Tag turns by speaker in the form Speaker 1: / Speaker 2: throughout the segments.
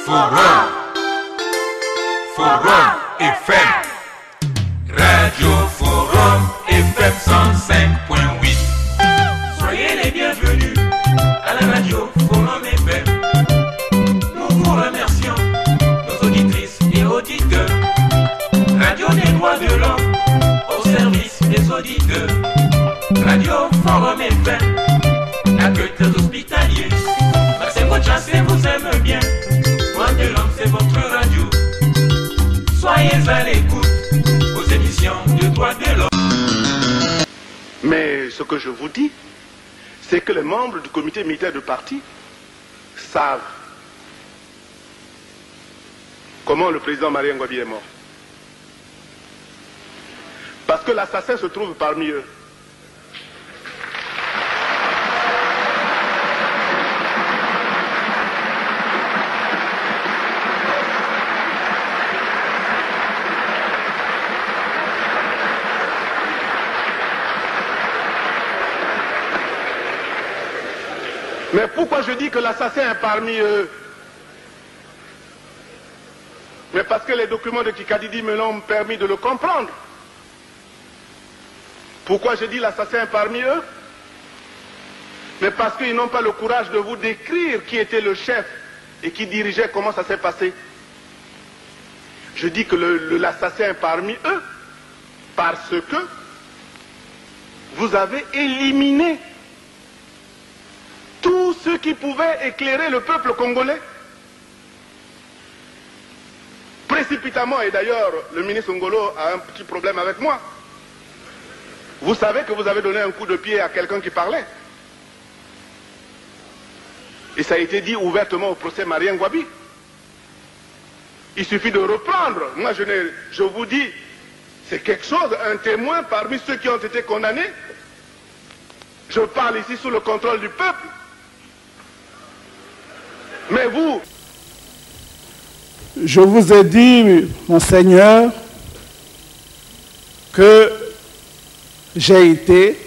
Speaker 1: Forum FM. Radio Forum FM 105.8. Soyez les bienvenus à la radio Forum FM. Nous vous remercions, nos auditrices et auditeurs. Radio des droits de l'homme au service des auditeurs. Radio Forum FM, accueil des hospitaliers. C'est votre chance et vous aime bien. Droits de l'homme, c'est votre radio. Soyez à l'écoute aux émissions de droits de l'homme.
Speaker 2: Mais ce que je vous dis, c'est que les membres du comité militaire de parti savent comment le président Marien Ngouabi est mort. Parce que l'assassin se trouve parmi eux. Mais pourquoi je dis que l'assassin est parmi eux? Mais parce que les documents de Kikadidi me l'ont permis de le comprendre. Pourquoi je dis l'assassin est parmi eux? Mais parce qu'ils n'ont pas le courage de vous décrire qui était le chef et qui dirigeait, comment ça s'est passé. Je dis que l'assassin est parmi eux parce que vous avez éliminé tous ceux qui pouvaient éclairer le peuple congolais. Précipitamment, et d'ailleurs, le ministre Ngolo a un petit problème avec moi. Vous savez que vous avez donné un coup de pied à quelqu'un qui parlait. Et ça a été dit ouvertement au procès Marien Ngouabi. Il suffit de reprendre. Moi, je vous dis, c'est quelque chose, un témoin parmi ceux qui ont été condamnés. Je parle ici sous le contrôle du peuple. Mais vous...
Speaker 3: Je vous ai dit, Monseigneur, que j'ai été,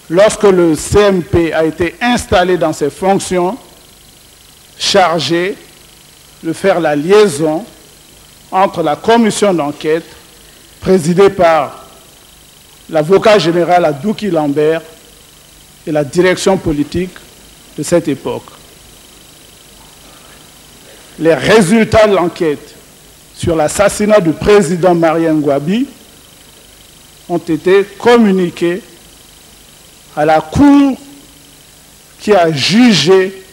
Speaker 3: lorsque le CMP a été installé dans ses fonctions, chargé de faire la liaison entre la commission d'enquête, présidée par l'avocat général Adouki Lambert, et la direction politique de cette époque. Les résultats de l'enquête sur l'assassinat du président Marien Ngouabi ont été communiqués à la Cour qui a jugé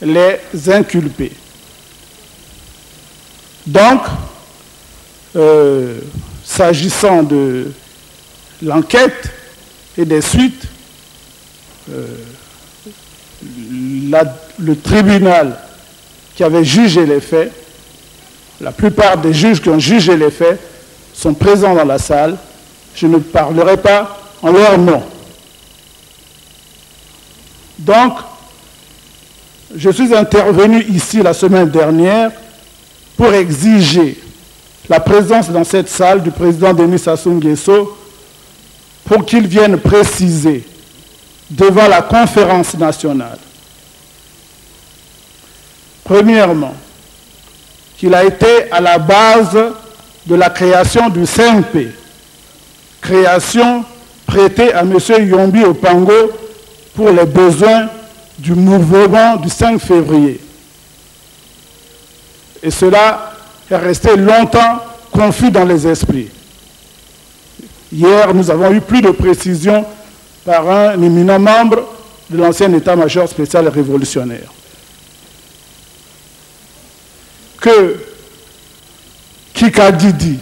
Speaker 3: les inculpés. Donc, s'agissant de l'enquête et des suites, le tribunal qui avait jugé les faits, la plupart des juges qui ont jugé les faits sont présents dans la salle. Je ne parlerai pas en leur nom. Donc, je suis intervenu ici la semaine dernière pour exiger la présence dans cette salle du président Denis Sassou Nguesso pour qu'il vienne préciser devant la conférence nationale, premièrement, qu'il a été à la base de la création du CMP, création prêtée à M. Yombi Opango pour les besoins du mouvement du 5 février. Et cela est resté longtemps confus dans les esprits. Hier, nous avons eu plus de précisions par un éminent membre de l'ancien état-major spécial révolutionnaire. Que Kikadidi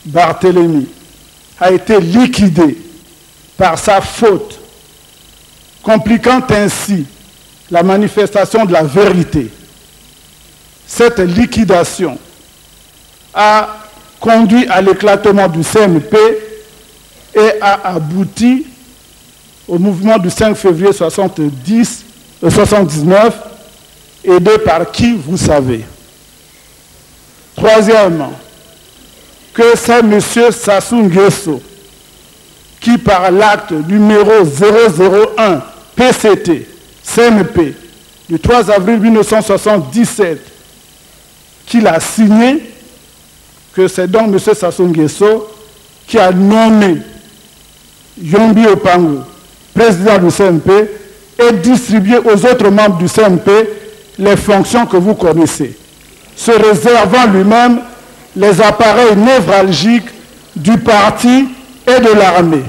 Speaker 3: Barthélemy a été liquidé par sa faute, compliquant ainsi la manifestation de la vérité. Cette liquidation a conduit à l'éclatement du CMP et a abouti au mouvement du 5 février 79, aidé par qui vous savez. Troisièmement, que c'est M. Sassou Nguesso qui, par l'acte numéro 001 PCT CMP du 3 avril 1977 qu'il a signé, que c'est donc M. Sassou Nguesso qui a nommé Yombi Opango président du CMP et distribué aux autres membres du CMP les fonctions que vous connaissez, se réservant lui-même les appareils névralgiques du parti et de l'armée.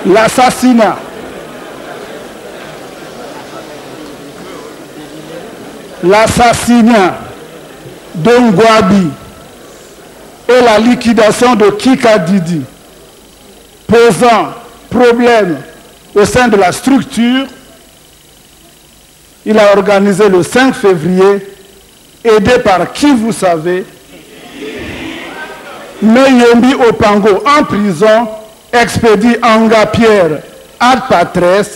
Speaker 3: L'assassinat de Ngouabi et la liquidation de Kikadidi posant problème au sein de la structure, il a organisé le 5 février, aidé par qui vous savez, Yombi Opango en prison, expédie Anga Pierre ad patres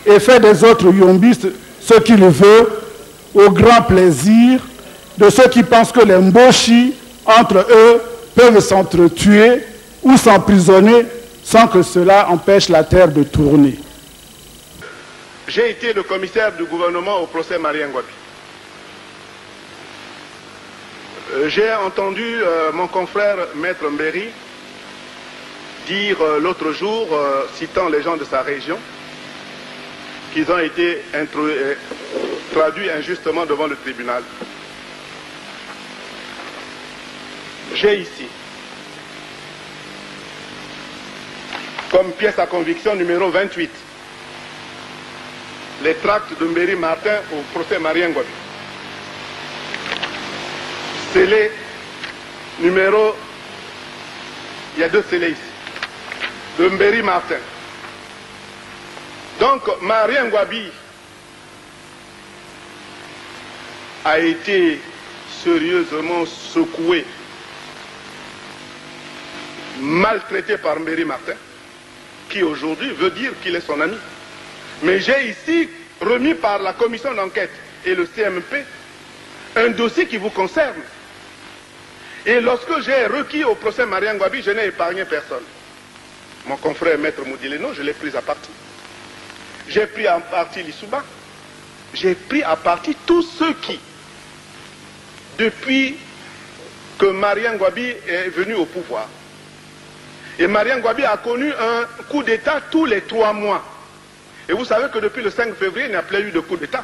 Speaker 3: et fait des autres Yombi ce qu'il veut, au grand plaisir de ceux qui pensent que les Mboshi, entre eux, peuvent s'entretuer ou s'emprisonner sans que cela empêche la terre de tourner.
Speaker 2: J'ai été le commissaire du gouvernement au procès Marien Ngouabi. J'ai entendu mon confrère Maître Mbéry dire l'autre jour, citant les gens de sa région, qu'ils ont été traduits injustement devant le tribunal. J'ai ici, comme pièce à conviction numéro 28, les tracts de Mbéry Martin au procès Marien Ngouabi. Scellé numéro, il y a 2 scellés ici, de Mbéry Martin. Donc Marien Ngouabi a été sérieusement secoué, maltraité par Mbéry Martin, qui aujourd'hui veut dire qu'il est son ami. Mais j'ai ici remis par la commission d'enquête et le CMP un dossier qui vous concerne. Et lorsque j'ai requis au procès Marien Ngouabi, je n'ai épargné personne. Mon confrère Maître Moudileno, je l'ai pris à partie. J'ai pris à partie Lissouba. J'ai pris à partie tous ceux qui, depuis que Marien Ngouabi est venu au pouvoir, et Marien Ngouabi a connu un coup d'État tous les 3 mois. Et vous savez que depuis le 5 février, il n'y a plus eu de coup d'État.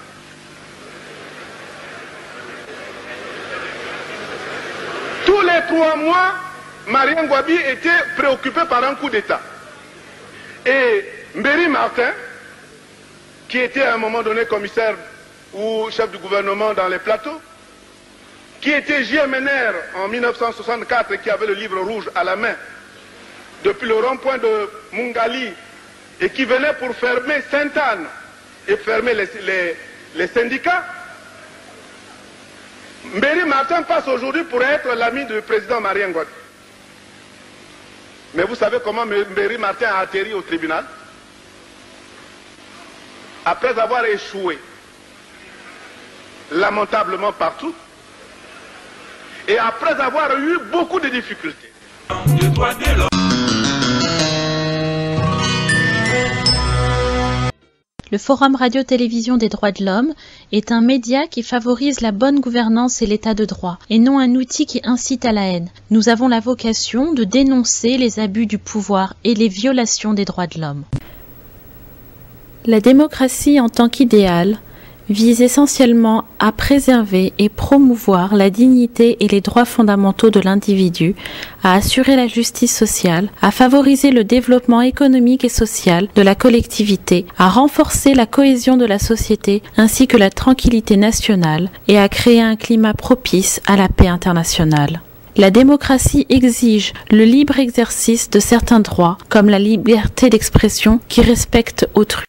Speaker 2: Tous les 3 mois, Marien Ngouabi était préoccupé par un coup d'État. Et Mbéry Martin, qui était à un moment donné commissaire ou chef du gouvernement dans les plateaux, qui était JMNR en 1964 et qui avait le livre rouge à la main, depuis le rond-point de Mungali, et qui venait pour fermer Sainte-Anne et fermer les syndicats, Mbéry Martin passe aujourd'hui pour être l'ami du président Marien Ngouabi. Mais vous savez comment Mbéry Martin a atterri au tribunal? Après avoir échoué lamentablement partout, et après avoir eu beaucoup de difficultés.
Speaker 4: Le Forum Radio-Télévision des droits de l'homme est un média qui favorise la bonne gouvernance et l'état de droit, et non un outil qui incite à la haine. Nous avons la vocation de dénoncer les abus du pouvoir et les violations des droits de l'homme. La démocratie en tant qu'idéal vise essentiellement à préserver et promouvoir la dignité et les droits fondamentaux de l'individu, à assurer la justice sociale, à favoriser le développement économique et social de la collectivité, à renforcer la cohésion de la société ainsi que la tranquillité nationale et à créer un climat propice à la paix internationale. La démocratie exige le libre exercice de certains droits, comme la liberté d'expression qui respecte autrui.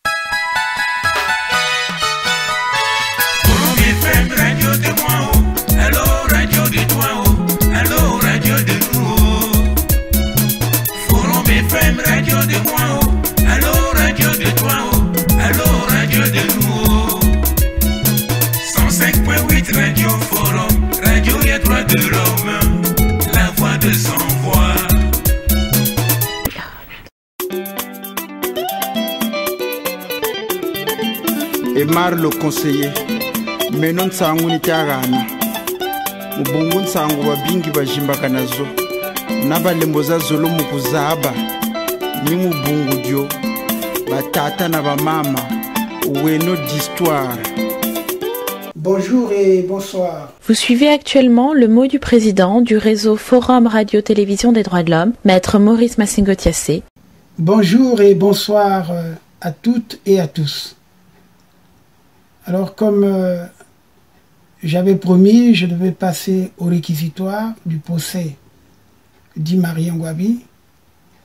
Speaker 1: Radio Forum, Radio des droits de l'homme, la voix de sans voix.
Speaker 5: Emar le conseiller menon sangu ni tiagana mubungu sangu babingi bajimbaka nazo nabalemboza zolo mukuzaba ni mubungu dio batata na bamama oueno d'histoire.
Speaker 6: Bonjour et bonsoir.
Speaker 4: Vous suivez actuellement le mot du président du réseau Forum Radio-Télévision des droits de l'homme, Maître Maurice Massingo-Thiassé.
Speaker 6: Bonjour et bonsoir à toutes et à tous. Alors comme j'avais promis, je devais passer au réquisitoire du procès dit Marie Ngouabi,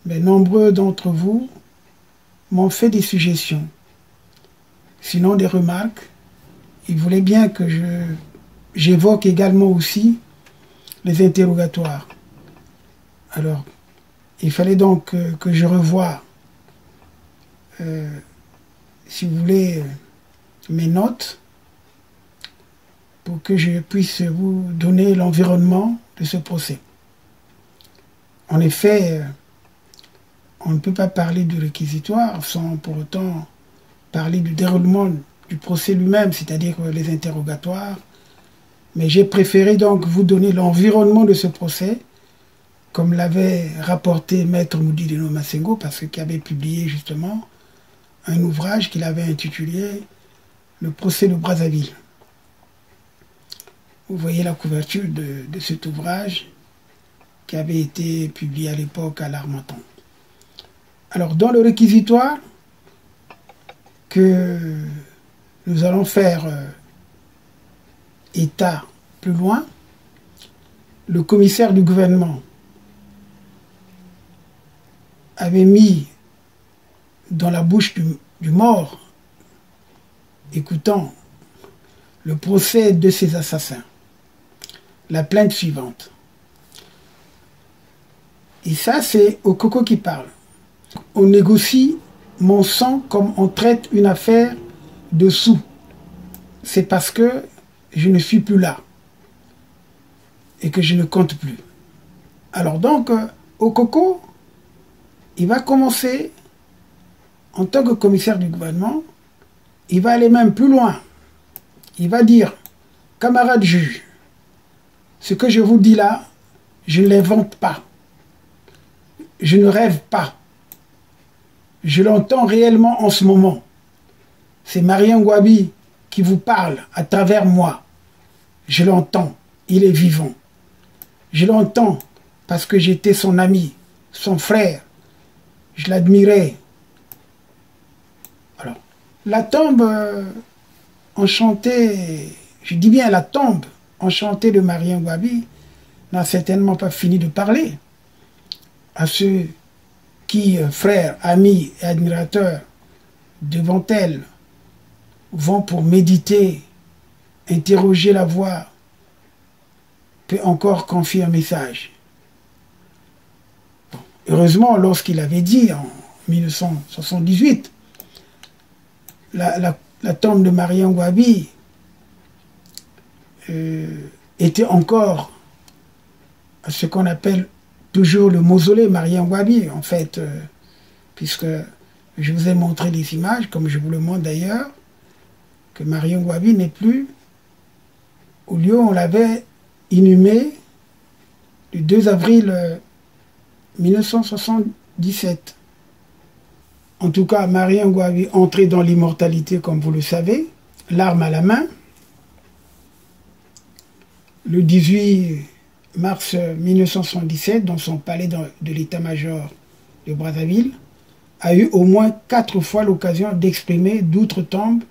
Speaker 6: mais nombreux d'entre vous m'ont fait des suggestions, sinon des remarques. Ils voulaient bien que j'évoque également aussi les interrogatoires. Alors, il fallait donc que je revoie, si vous voulez, mes notes pour que je puisse vous donner l'environnement de ce procès. En effet, on ne peut pas parler du réquisitoire sans pour autant parler du déroulement du procès lui-même, c'est-à-dire les interrogatoires. Mais j'ai préféré donc vous donner l'environnement de ce procès, comme l'avait rapporté Maître Moudi Deno Massingo, parce qu'il avait publié justement un ouvrage qu'il avait intitulé « Le procès de Brazzaville ». Vous voyez la couverture de cet ouvrage qui avait été publié à l'époque à l'Harmattan. Alors, dans le réquisitoire que nous allons faire état plus loin, le commissaire du gouvernement avait mis dans la bouche du mort, écoutant le procès de ces assassins, la plainte suivante. Et ça, c'est Okoko qui parle. On négocie mon sang comme on traite une affaire de sous. C'est parce que je ne suis plus là et que je ne compte plus. Alors donc, Okoko, il va commencer en tant que commissaire du gouvernement, il va aller même plus loin. Il va dire, camarades juges, ce que je vous dis là, je ne l'invente pas. Je ne rêve pas. Je l'entends réellement en ce moment. C'est Marie Ngouabi qui vous parle à travers moi. Je l'entends, il est vivant. Je l'entends parce que j'étais son ami, son frère. Je l'admirais. Alors, la tombe enchantée, je dis bien la tombe enchantée de Marie Ngouabi n'a certainement pas fini de parler à ceux qui, frères, amis et admirateurs, devant elle, vont pour méditer, interroger la voix, peut encore confier un message. Bon, heureusement, lorsqu'il avait dit en 1978, la tombe de Marie Ngouabi était encore à ce qu'on appelle toujours le mausolée Marie Ngouabi, en fait, puisque je vous ai montré les images, comme je vous le montre d'ailleurs, que Marie Ngouabi n'est plus au lieu où on l'avait inhumée le 2 avril 1977. En tout cas, Marie Ngouabi entrait dans l'immortalité, comme vous le savez, l'arme à la main. Le 18 mars 1977, dans son palais de l'état-major de Brazzaville, a eu au moins 4 fois l'occasion d'exprimer d'outre-tombe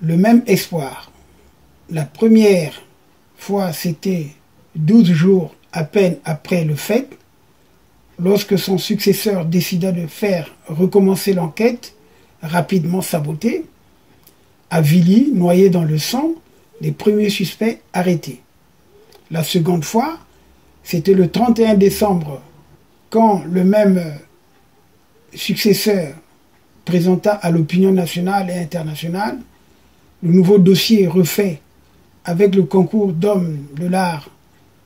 Speaker 6: le même espoir. La première fois, c'était 12 jours à peine après le fait, lorsque son successeur décida de faire recommencer l'enquête, rapidement sabotée. À Villy, noyé dans le sang, les premiers suspects arrêtés. La seconde fois, c'était le 31 décembre, quand le même successeur présenta à l'opinion nationale et internationale le nouveau dossier refait avec le concours d'hommes de l'art,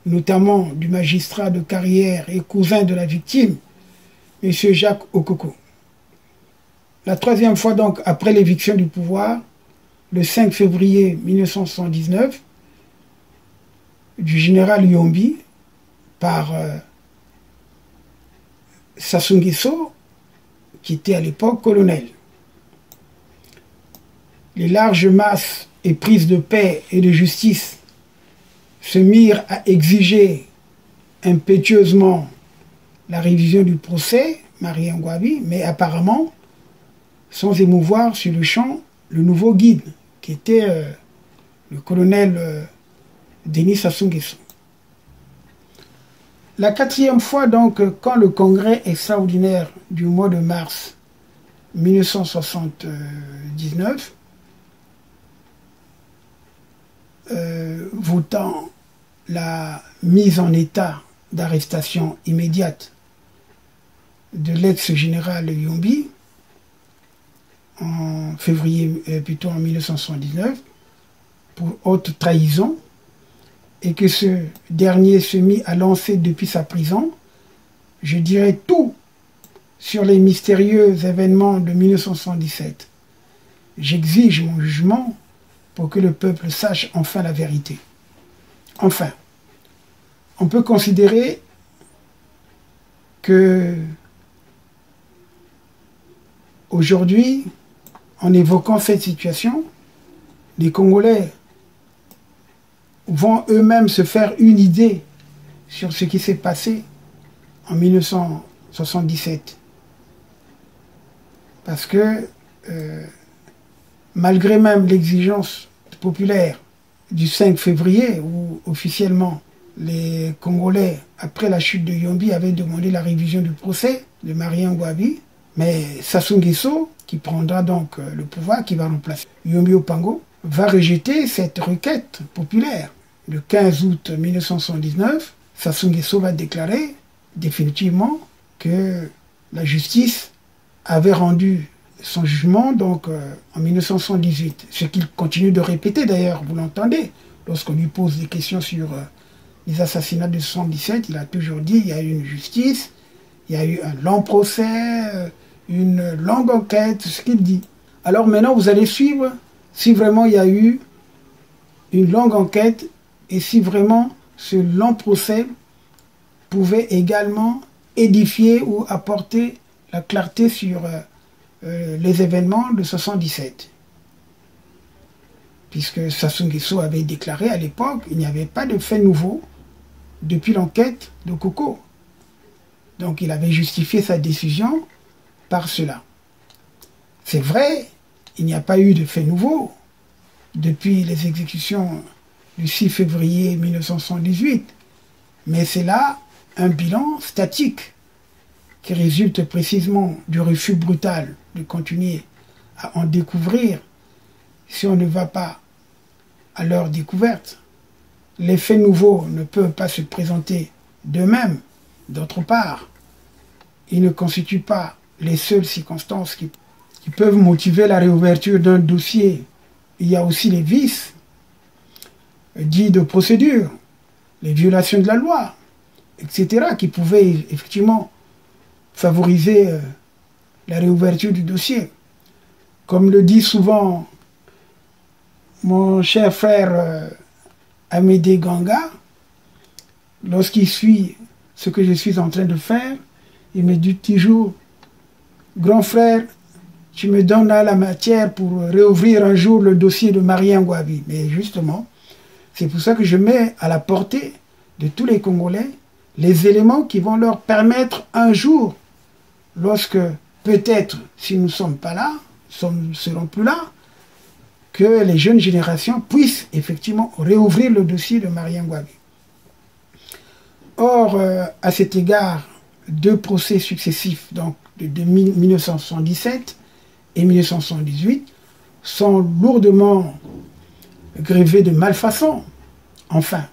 Speaker 6: notamment du magistrat de carrière et cousin de la victime, M. Jacques Okoko. La troisième fois donc, après l'éviction du pouvoir, le 5 février 1979 du général Yombi par Sassou Nguesso, qui était à l'époque colonel. Les larges masses éprises de paix et de justice se mirent à exiger impétueusement la révision du procès Marie Ngouabi, mais apparemment sans émouvoir sur le champ le nouveau guide, qui était le colonel Denis Sassou Nguesso. La 4e fois, donc, quand le congrès extraordinaire du mois de mars 1979, votant la mise en état d'arrestation immédiate de l'ex-général Yombi en février, plutôt en 1979, pour haute trahison, et que ce dernier se mit à lancer depuis sa prison, je dirais tout sur les mystérieux événements de 1977. J'exige mon jugement pour que le peuple sache enfin la vérité. Enfin, on peut considérer que aujourd'hui, en évoquant cette situation, les Congolais vont eux-mêmes se faire une idée sur ce qui s'est passé en 1977. Parce que, malgré même l'exigence populaire du 5 février, où officiellement les Congolais, après la chute de Yombi, avaient demandé la révision du procès de Marie Ngouabi, mais Sassou Nguesso, qui prendra donc le pouvoir, qui va remplacer Yombi Opango, va rejeter cette requête populaire. Le 15 août 1979, Sassou Nguesso va déclarer définitivement que la justice avait rendu son jugement donc en 1978. Ce qu'il continue de répéter d'ailleurs, vous l'entendez, lorsqu'on lui pose des questions sur les assassinats de 1977, il a toujours dit il y a eu une justice, il y a eu un long procès, une longue enquête, ce qu'il dit. Alors maintenant, vous allez suivre si vraiment il y a eu une longue enquête et si vraiment ce long procès pouvait également édifier ou apporter la clarté sur les événements de 1977. Puisque Sassou Nguesso avait déclaré à l'époque qu'il n'y avait pas de faits nouveaux depuis l'enquête de Koko. Donc il avait justifié sa décision par cela. C'est vrai, il n'y a pas eu de faits nouveaux depuis les exécutions du 6 février 1978, mais c'est là un bilan statique qui résulte précisément du refus brutal de continuer à en découvrir si on ne va pas à leur découverte. Les faits nouveaux ne peuvent pas se présenter d'eux-mêmes. D'autre part, ils ne constituent pas les seules circonstances qui peuvent motiver la réouverture d'un dossier. Il y a aussi les vices dits de procédure, les violations de la loi, etc., qui pouvaient effectivement favoriser la réouverture du dossier. Comme le dit souvent mon cher frère Amédée Ganga, lorsqu'il suit ce que je suis en train de faire, il me dit toujours, grand frère, tu me donnes là la matière pour réouvrir un jour le dossier de Marie Ngouabi. Mais justement, c'est pour ça que je mets à la portée de tous les Congolais les éléments qui vont leur permettre un jour, lorsque peut-être, si nous ne sommes pas là, ne serons plus là, que les jeunes générations puissent effectivement réouvrir le dossier de Marie Ngouabi. Or, à cet égard, 2 procès successifs, donc de 1977 et 1978, sont lourdement grevés de malfaçon. Enfin,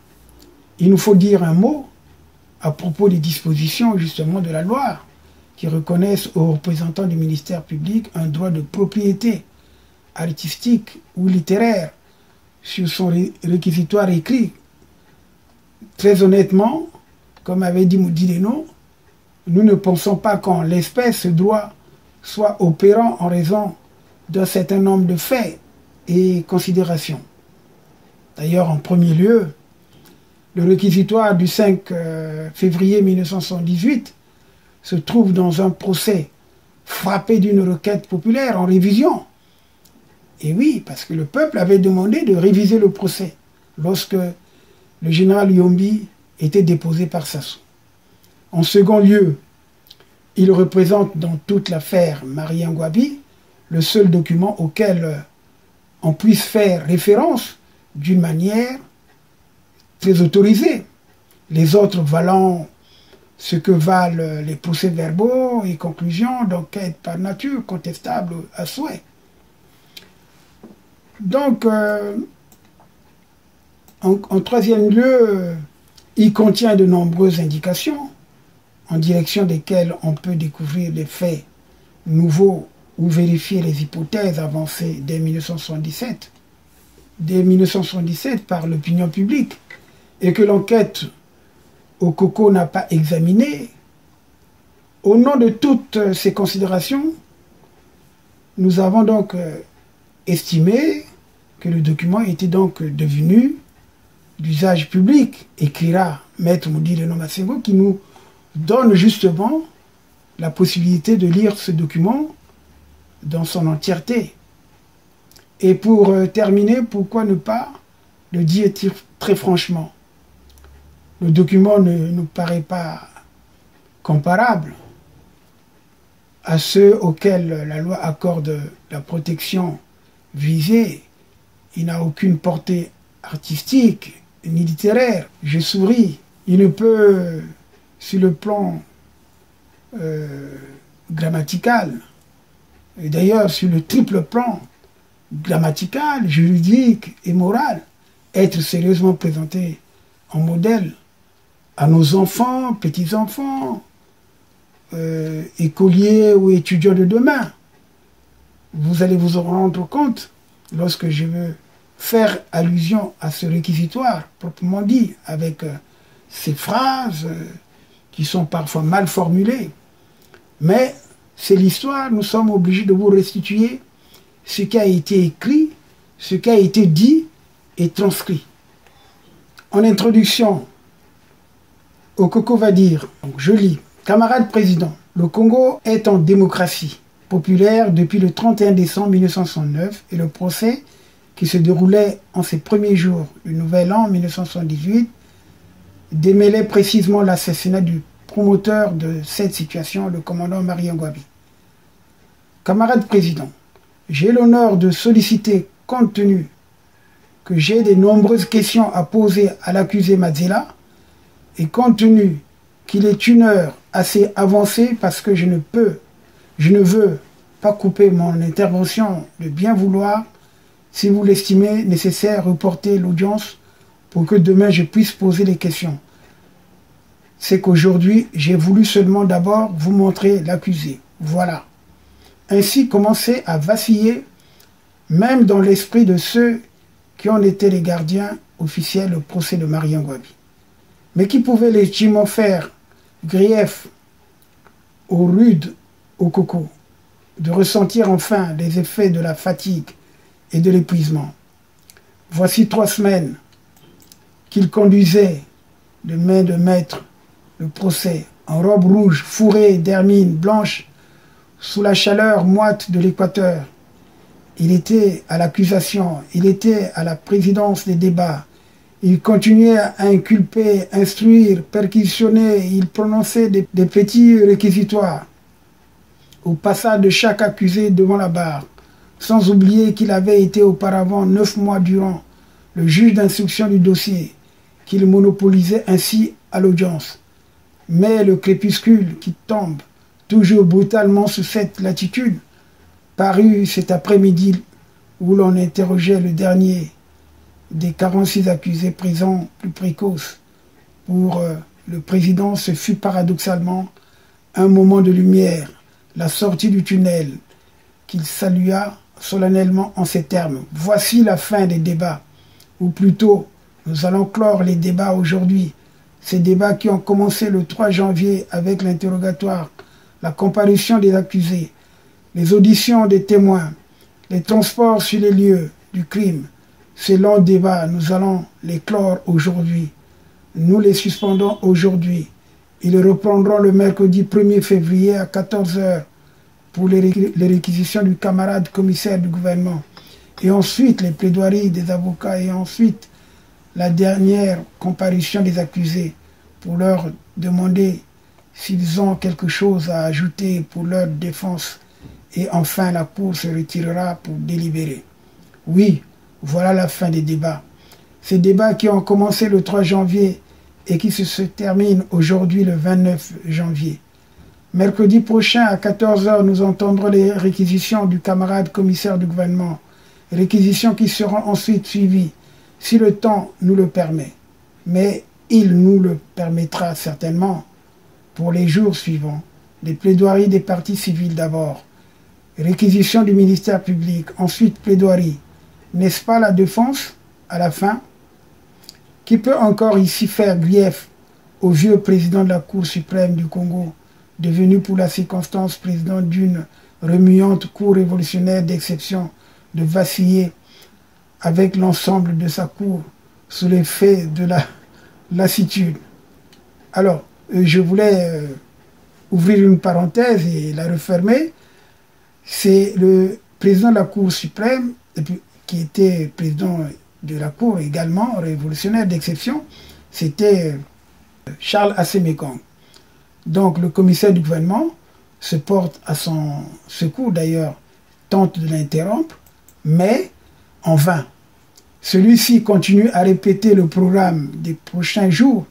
Speaker 6: il nous faut dire un mot à propos des dispositions justement de la loi qui reconnaissent aux représentants du ministère public un droit de propriété artistique ou littéraire sur son réquisitoire écrit. Très honnêtement, comme avait dit Moudi Deno, nous ne pensons pas qu'en l'espèce ce droit soit opérant en raison d'un certain nombre de faits et considérations. D'ailleurs, en premier lieu, le réquisitoire du 5 février 1978 se trouve dans un procès frappé d'une requête populaire en révision. Et oui, parce que le peuple avait demandé de réviser le procès lorsque le général Yombi était déposé par Sassou. En second lieu, il représente dans toute l'affaire Marie Ngouabi le seul document auquel on puisse faire référence d'une manière très autorisée. Les autres valant ce que valent les procès-verbaux et conclusions d'enquête par nature contestable à souhait. Donc, en troisième lieu, il contient de nombreuses indications en direction desquelles on peut découvrir les faits nouveaux ou vérifier les hypothèses avancées dès 1977 par l'opinion publique et que l'enquête au COCO n'a pas examiné. Au nom de toutes ces considérations, nous avons donc estimé que le document était donc devenu d'usage public, écrira Maître Moudi Lenomasengo, qui nous donne justement la possibilité de lire ce document dans son entièreté. Et pour terminer, pourquoi ne pas le dire très franchement? Le document ne nous paraît pas comparable à ceux auxquels la loi accorde la protection visée. Il n'a aucune portée artistique ni littéraire. Je souris. Il ne peut, sur le plan grammatical, et d'ailleurs sur le triple plan grammatical, juridique et moral, être sérieusement présenté en modèle à nos enfants, petits-enfants, écoliers ou étudiants de demain. Vous allez vous en rendre compte lorsque je veux faire allusion à ce réquisitoire, proprement dit, avec ces phrases qui sont parfois mal formulées. Mais c'est l'histoire, nous sommes obligés de vous restituer ce qui a été écrit, ce qui a été dit et transcrit. En introduction, Okoko va dire, donc je lis, « Camarade président, le Congo est en démocratie populaire depuis le 31 décembre 1969 et le procès qui se déroulait en ces premiers jours du nouvel an 1978 démêlait précisément l'assassinat du promoteur de cette situation, le commandant Marie Ngouabi. Camarade président, j'ai l'honneur de solliciter, compte tenu que j'ai de nombreuses questions à poser à l'accusé Madzela, et compte tenu qu'il est une heure assez avancée parce que je ne veux pas couper mon intervention de bien vouloir, si vous l'estimez nécessaire, reporter l'audience pour que demain je puisse poser les questions. C'est qu'aujourd'hui, j'ai voulu seulement d'abord vous montrer l'accusé. Voilà. Ainsi commençait à vaciller, même dans l'esprit de ceux qui en étaient les gardiens officiels au procès de Marie Ngouabi. Mais qui pouvait légitimement faire grief aux rudes au Coco, de ressentir enfin les effets de la fatigue et de l'épuisement. Voici 3 semaines qu'il conduisait de main de maître le procès en robe rouge fourrée d'hermine blanche sous la chaleur moite de l'équateur. Il était à l'accusation, il était à la présidence des débats. Il continuait à inculper, instruire, perquisitionner, il prononçait des petits réquisitoires au passage de chaque accusé devant la barre, sans oublier qu'il avait été auparavant 9 mois durant le juge d'instruction du dossier, qu'il monopolisait ainsi à l'audience. Mais le crépuscule qui tombe toujours brutalement sous cette latitude parut cet après-midi où l'on interrogeait le dernier des 46 accusés présents plus précoces. Pour le président, ce fut paradoxalement un moment de lumière, la sortie du tunnel, qu'il salua solennellement en ces termes. Voici la fin des débats, ou plutôt, nous allons clore les débats aujourd'hui. Ces débats qui ont commencé le 3 janvier avec l'interrogatoire, la comparution des accusés, les auditions des témoins, les transports sur les lieux, du crime. Ces longs débats, nous allons les clore aujourd'hui. Nous les suspendons aujourd'hui. Ils reprendront le mercredi 1er février à 14 h pour les réquisitions du camarade commissaire du gouvernement. Et ensuite, les plaidoiries des avocats et ensuite, la dernière comparution des accusés pour leur demander s'ils ont quelque chose à ajouter pour leur défense. Et enfin, la Cour se retirera pour délibérer. Oui, voilà la fin des débats. Ces débats qui ont commencé le 3 janvier et qui se terminent aujourd'hui le 29 janvier. Mercredi prochain à 14 h, nous entendrons les réquisitions du camarade commissaire du gouvernement. Réquisitions qui seront ensuite suivies, si le temps nous le permet. Mais il nous le permettra certainement pour les jours suivants. Les plaidoiries des parties civiles d'abord. Réquisition du ministère public, ensuite plaidoirie. N'est-ce pas la défense à la fin? Qui peut encore ici faire grief au vieux président de la Cour suprême du Congo, devenu pour la circonstance président d'une remuante cour révolutionnaire d'exception, de vaciller avec l'ensemble de sa cour sous l'effet de la lassitude? Alors, je voulais ouvrir une parenthèse et la refermer. C'est le président de la Cour suprême, qui était président de la Cour également, révolutionnaire d'exception, c'était Charles Assé-Mekong. Donc le commissaire du gouvernement se porte à son secours, d'ailleurs tente de l'interrompre, mais en vain. Celui-ci continue à répéter le programme des prochains jours,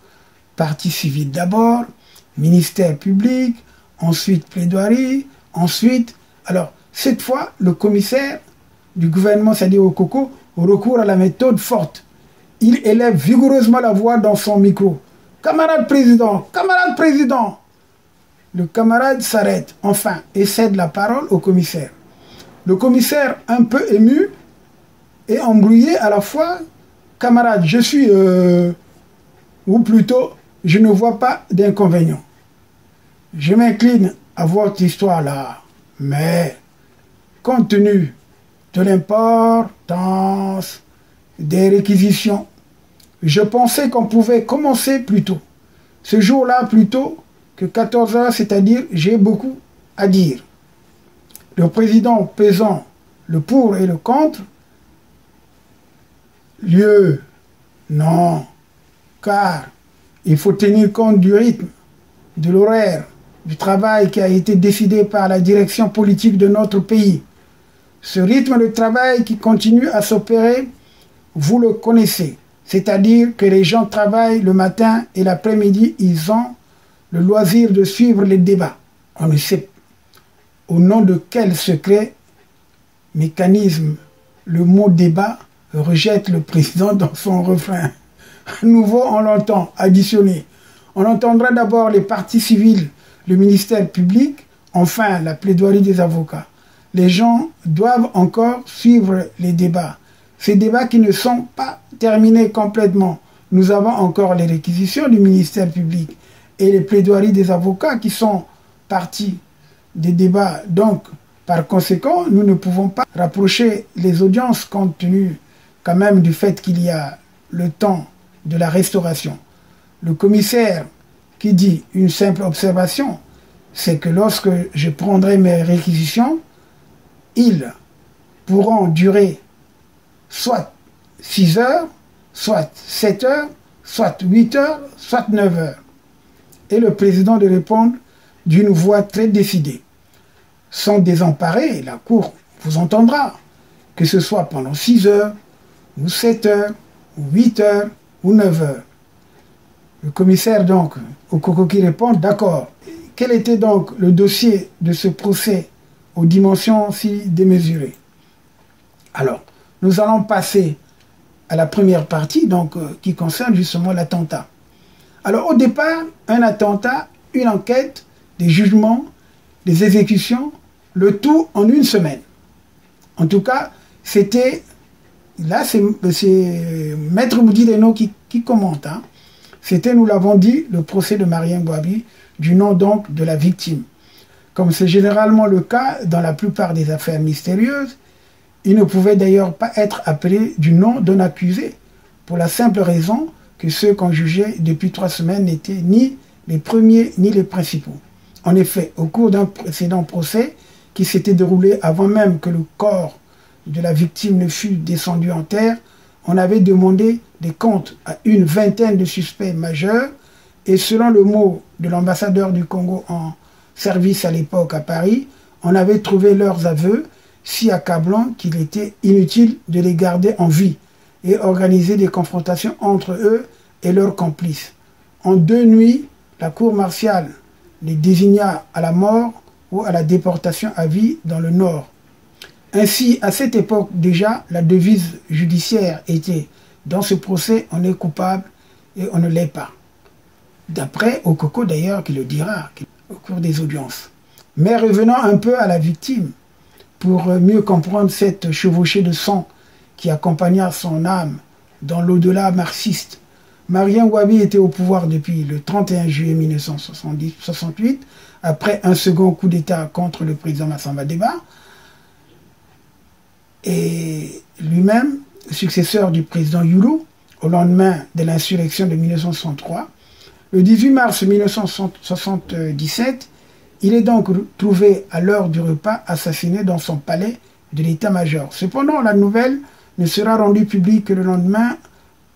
Speaker 6: partie civile d'abord, ministère public, ensuite plaidoirie, ensuite... Alors, cette fois, le commissaire du gouvernement, c'est-à-dire au Coco, recourt à la méthode forte. Il élève vigoureusement la voix dans son micro. « Camarade président, camarade président !» Le camarade s'arrête, enfin, et cède la parole au commissaire. Le commissaire, un peu ému et embrouillé à la fois, « Camarade, je suis... ou plutôt, je ne vois pas d'inconvénient. Je m'incline à votre histoire-là, mais compte tenu de l'importance des réquisitions, je pensais qu'on pouvait commencer plus tôt. Ce jour-là, plus tôt que 14 h, c'est-à-dire j'ai beaucoup à dire. Le président pesant le pour et le contre, lieu, non, car il faut tenir compte du rythme, de l'horaire, du travail qui a été décidé par la direction politique de notre pays. Ce rythme de travail qui continue à s'opérer, vous le connaissez. C'est-à-dire que les gens travaillent le matin et l'après-midi, ils ont le loisir de suivre les débats. On ne sait au nom de quel secret mécanisme le mot débat rejette le président dans son refrain. À nouveau, on l'entend additionner. On entendra d'abord les parties civiles, le ministère public, enfin la plaidoirie des avocats. Les gens doivent encore suivre les débats. Ces débats qui ne sont pas terminés complètement. Nous avons encore les réquisitions du ministère public et les plaidoiries des avocats qui sont partie des débats. Donc, par conséquent, nous ne pouvons pas rapprocher les audiences compte tenu quand même du fait qu'il y a le temps de la restauration. Le commissaire qui dit une simple observation, c'est que lorsque je prendrai mes réquisitions, ils pourront durer soit 6 heures, soit 7 heures, soit 8 heures, soit 9 heures. Et le président de répondre d'une voix très décidée. Sans désemparer, la Cour vous entendra, que ce soit pendant 6 heures, ou 7 heures, ou 8 heures, ou 9 heures. Le commissaire donc, au Coco qui répond, d'accord. Quel était donc le dossier de ce procès aux dimensions si démesurées? Alors, nous allons passer à la première partie, donc, qui concerne justement l'attentat. Alors, au départ, un attentat, une enquête, des jugements, des exécutions, le tout en une semaine. En tout cas, c'était... Là, c'est Maître Moudileno qui commente. Hein. C'était, nous l'avons dit, le procès de Marien Boabi, du nom donc de la victime. Comme c'est généralement le cas dans la plupart des affaires mystérieuses, Il ne pouvait d'ailleurs pas être appelé du nom d'un accusé, pour la simple raison que ceux qu'on jugeait depuis 3 semaines n'étaient ni les premiers ni les principaux. En effet, au cours d'un précédent procès qui s'était déroulé avant même que le corps de la victime ne fût descendu en terre, on avait demandé des comptes à une vingtaine de suspects majeurs et selon le mot de l'ambassadeur du Congo en service à l'époque à Paris, on avait trouvé leurs aveux si accablants qu'il était inutile de les garder en vie et organiser des confrontations entre eux et leurs complices. En 2 nuits, la cour martiale les désigna à la mort ou à la déportation à vie dans le Nord. Ainsi, à cette époque déjà, la devise judiciaire était « dans ce procès, on est coupable et on ne l'est pas ». D'après Okoko d'ailleurs, qui le dira au cours des audiences. Mais revenons un peu à la victime, pour mieux comprendre cette chevauchée de sang qui accompagna son âme dans l'au-delà marxiste. Marien Ngouabi était au pouvoir depuis le 31 juillet 1968, après un second coup d'État contre le président Massamba Deba, et lui-même, successeur du président Youlou, au lendemain de l'insurrection de 1963. Le 18 mars 1977, il est donc trouvé à l'heure du repas assassiné dans son palais de l'état-major. Cependant, la nouvelle ne sera rendue publique que le lendemain.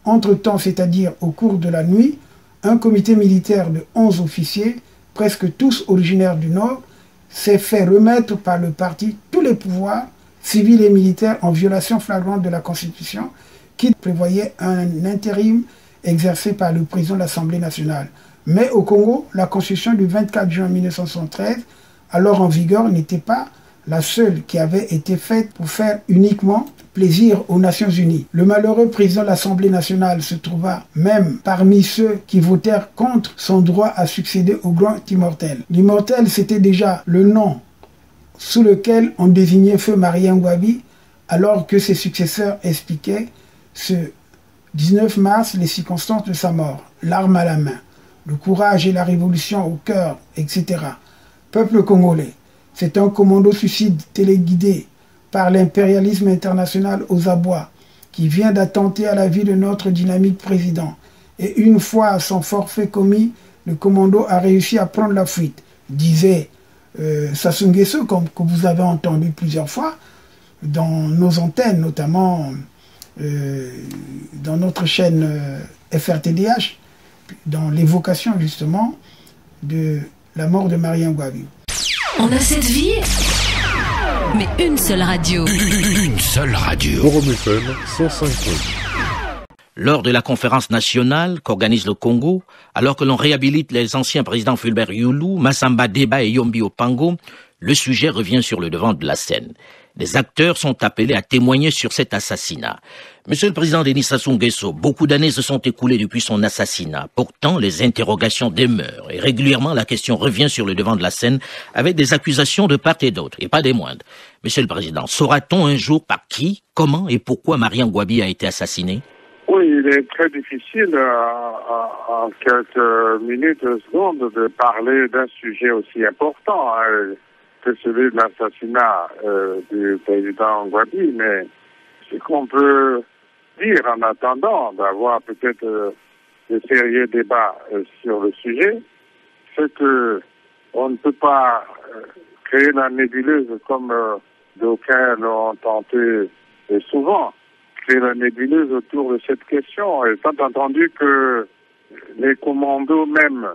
Speaker 6: Entre-temps, c'est-à-dire au cours de la nuit, un comité militaire de 11 officiers, presque tous originaires du Nord, s'est fait remettre par le parti tous les pouvoirs civils et militaires en violation flagrante de la Constitution qui prévoyait un intérim exercé par le président de l'Assemblée nationale. Mais au Congo, la Constitution du 24 juin 1973, alors en vigueur, n'était pas la seule qui avait été faite pour faire uniquement plaisir aux Nations Unies. Le malheureux président de l'Assemblée nationale se trouva même parmi ceux qui votèrent contre son droit à succéder au grand immortel. L'immortel, c'était déjà le nom sous lequel on désignait feu Marien Ngouabi, alors que ses successeurs expliquaient ce 19 mars les circonstances de sa mort, l'arme à la main, le courage et la révolution au cœur, etc. Peuple congolais, c'est un commando suicide téléguidé par l'impérialisme international aux abois qui vient d'attenter à la vie de notre dynamique président. Et une fois son forfait commis, le commando a réussi à prendre la fuite, disait Sassou Nguesso, comme que vous avez entendu plusieurs fois dans nos antennes, notamment dans notre chaîne FRTDH, dans l'évocation justement de la mort de Marien Ngouabi.
Speaker 7: On a cette vie, mais une seule radio.
Speaker 1: Une seule radio.
Speaker 8: Forum FM 105.
Speaker 9: Lors de la conférence nationale qu'organise le Congo, alors que l'on réhabilite les anciens présidents Fulbert Youlou, Massamba Deba et Yombi Opango, le sujet revient sur le devant de la scène. Les acteurs sont appelés à témoigner sur cet assassinat. Monsieur le Président Denis Sassou Nguesso, beaucoup d'années se sont écoulées depuis son assassinat. Pourtant, les interrogations demeurent et régulièrement la question revient sur le devant de la scène avec des accusations de part et d'autre, et pas des moindres. Monsieur le Président, saura-t-on un jour par qui, comment et pourquoi Marien Ngouabi a été assassiné?
Speaker 10: Oui, il est très difficile en quelques minutes, secondes, de parler d'un sujet aussi important que celui de l'assassinat du président Ngouabi, mais ce qu'on peut dire en attendant d'avoir peut-être de sérieux débats sur le sujet, c'est que on ne peut pas créer la nébuleuse comme d'aucuns l'ont tenté souvent, créer la nébuleuse autour de cette question, étant entendu que les commandos même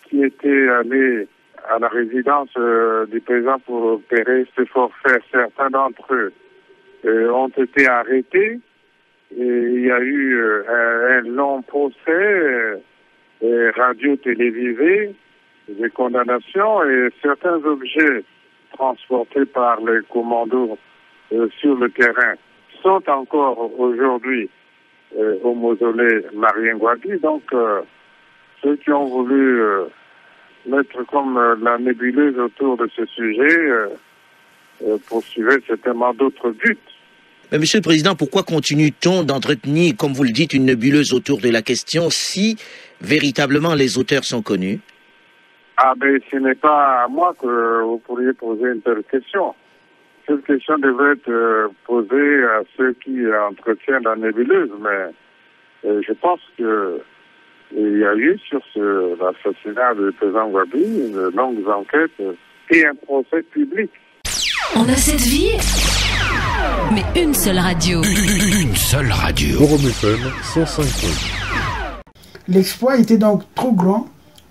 Speaker 10: qui étaient allés à la résidence du président pour opérer ce forfait, certains d'entre eux ont été arrêtés et il y a eu un long procès radio-télévisé, des condamnations et certains objets transportés par les commandos sur le terrain sont encore aujourd'hui au mausolée Marien Ngouabi. Donc ceux qui ont voulu mettre comme la nébuleuse autour de ce sujet poursuivaient certainement d'autres buts.
Speaker 9: Mais Monsieur le Président, pourquoi continue-t-on d'entretenir, comme vous le dites, une nébuleuse autour de la question si véritablement les auteurs sont connus? Ah
Speaker 10: ben, ce n'est pas à moi que vous pourriez poser une telle question. cette question devrait être posée à ceux qui entretiennent la nébuleuse, mais je pense que il y a eu sur l'assassinat du président Gwabi une longue enquête et un procès public.
Speaker 7: On a cette vie, mais une seule radio.
Speaker 9: Une seule radio.
Speaker 8: Forum FM 105.8.
Speaker 6: L'exploit était donc trop grand,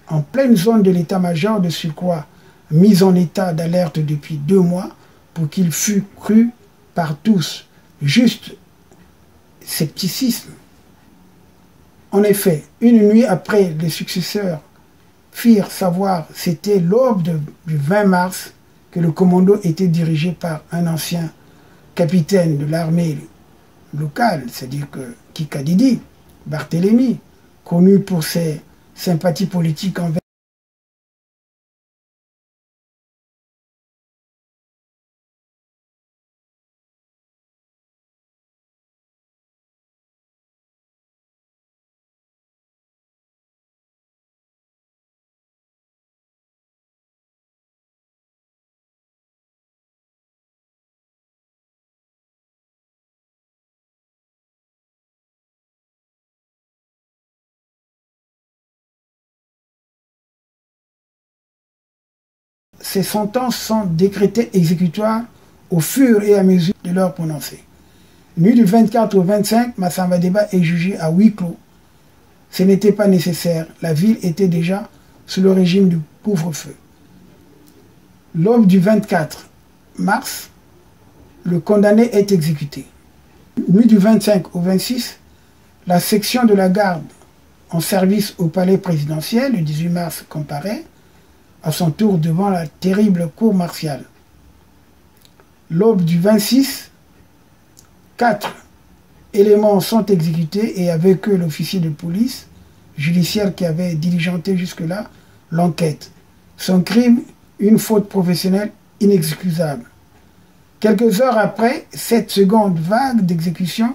Speaker 6: en pleine zone de l'état-major de surcroît, mis en état d'alerte depuis 2 mois, pour qu'il fût cru par tous. Juste scepticisme. En effet, une nuit après, les successeurs firent savoir, c'était l'aube du 20 mars, que le commando était dirigé par un ancien capitaine de l'armée locale, c'est-à-dire que Kikadidi, Barthélemy, connu pour ses sympathies politiques envers ces sentences sont décrétées exécutoires au fur et à mesure de leur prononcé. Nuit du 24 au 25, Massamba Deba est jugé à huis clos. Ce n'était pas nécessaire, la ville était déjà sous le régime du couvre-feu. L'aube du 24 mars, le condamné est exécuté. Nuit du 25 au 26, la section de la garde en service au palais présidentiel, le 18 mars, comparaît à son tour devant la terrible cour martiale. L'aube du 26, 4 éléments sont exécutés et avec eux l'officier de police judiciaire qui avait diligenté jusque-là l'enquête. Son crime, une faute professionnelle inexcusable. Quelques heures après cette seconde vague d'exécution,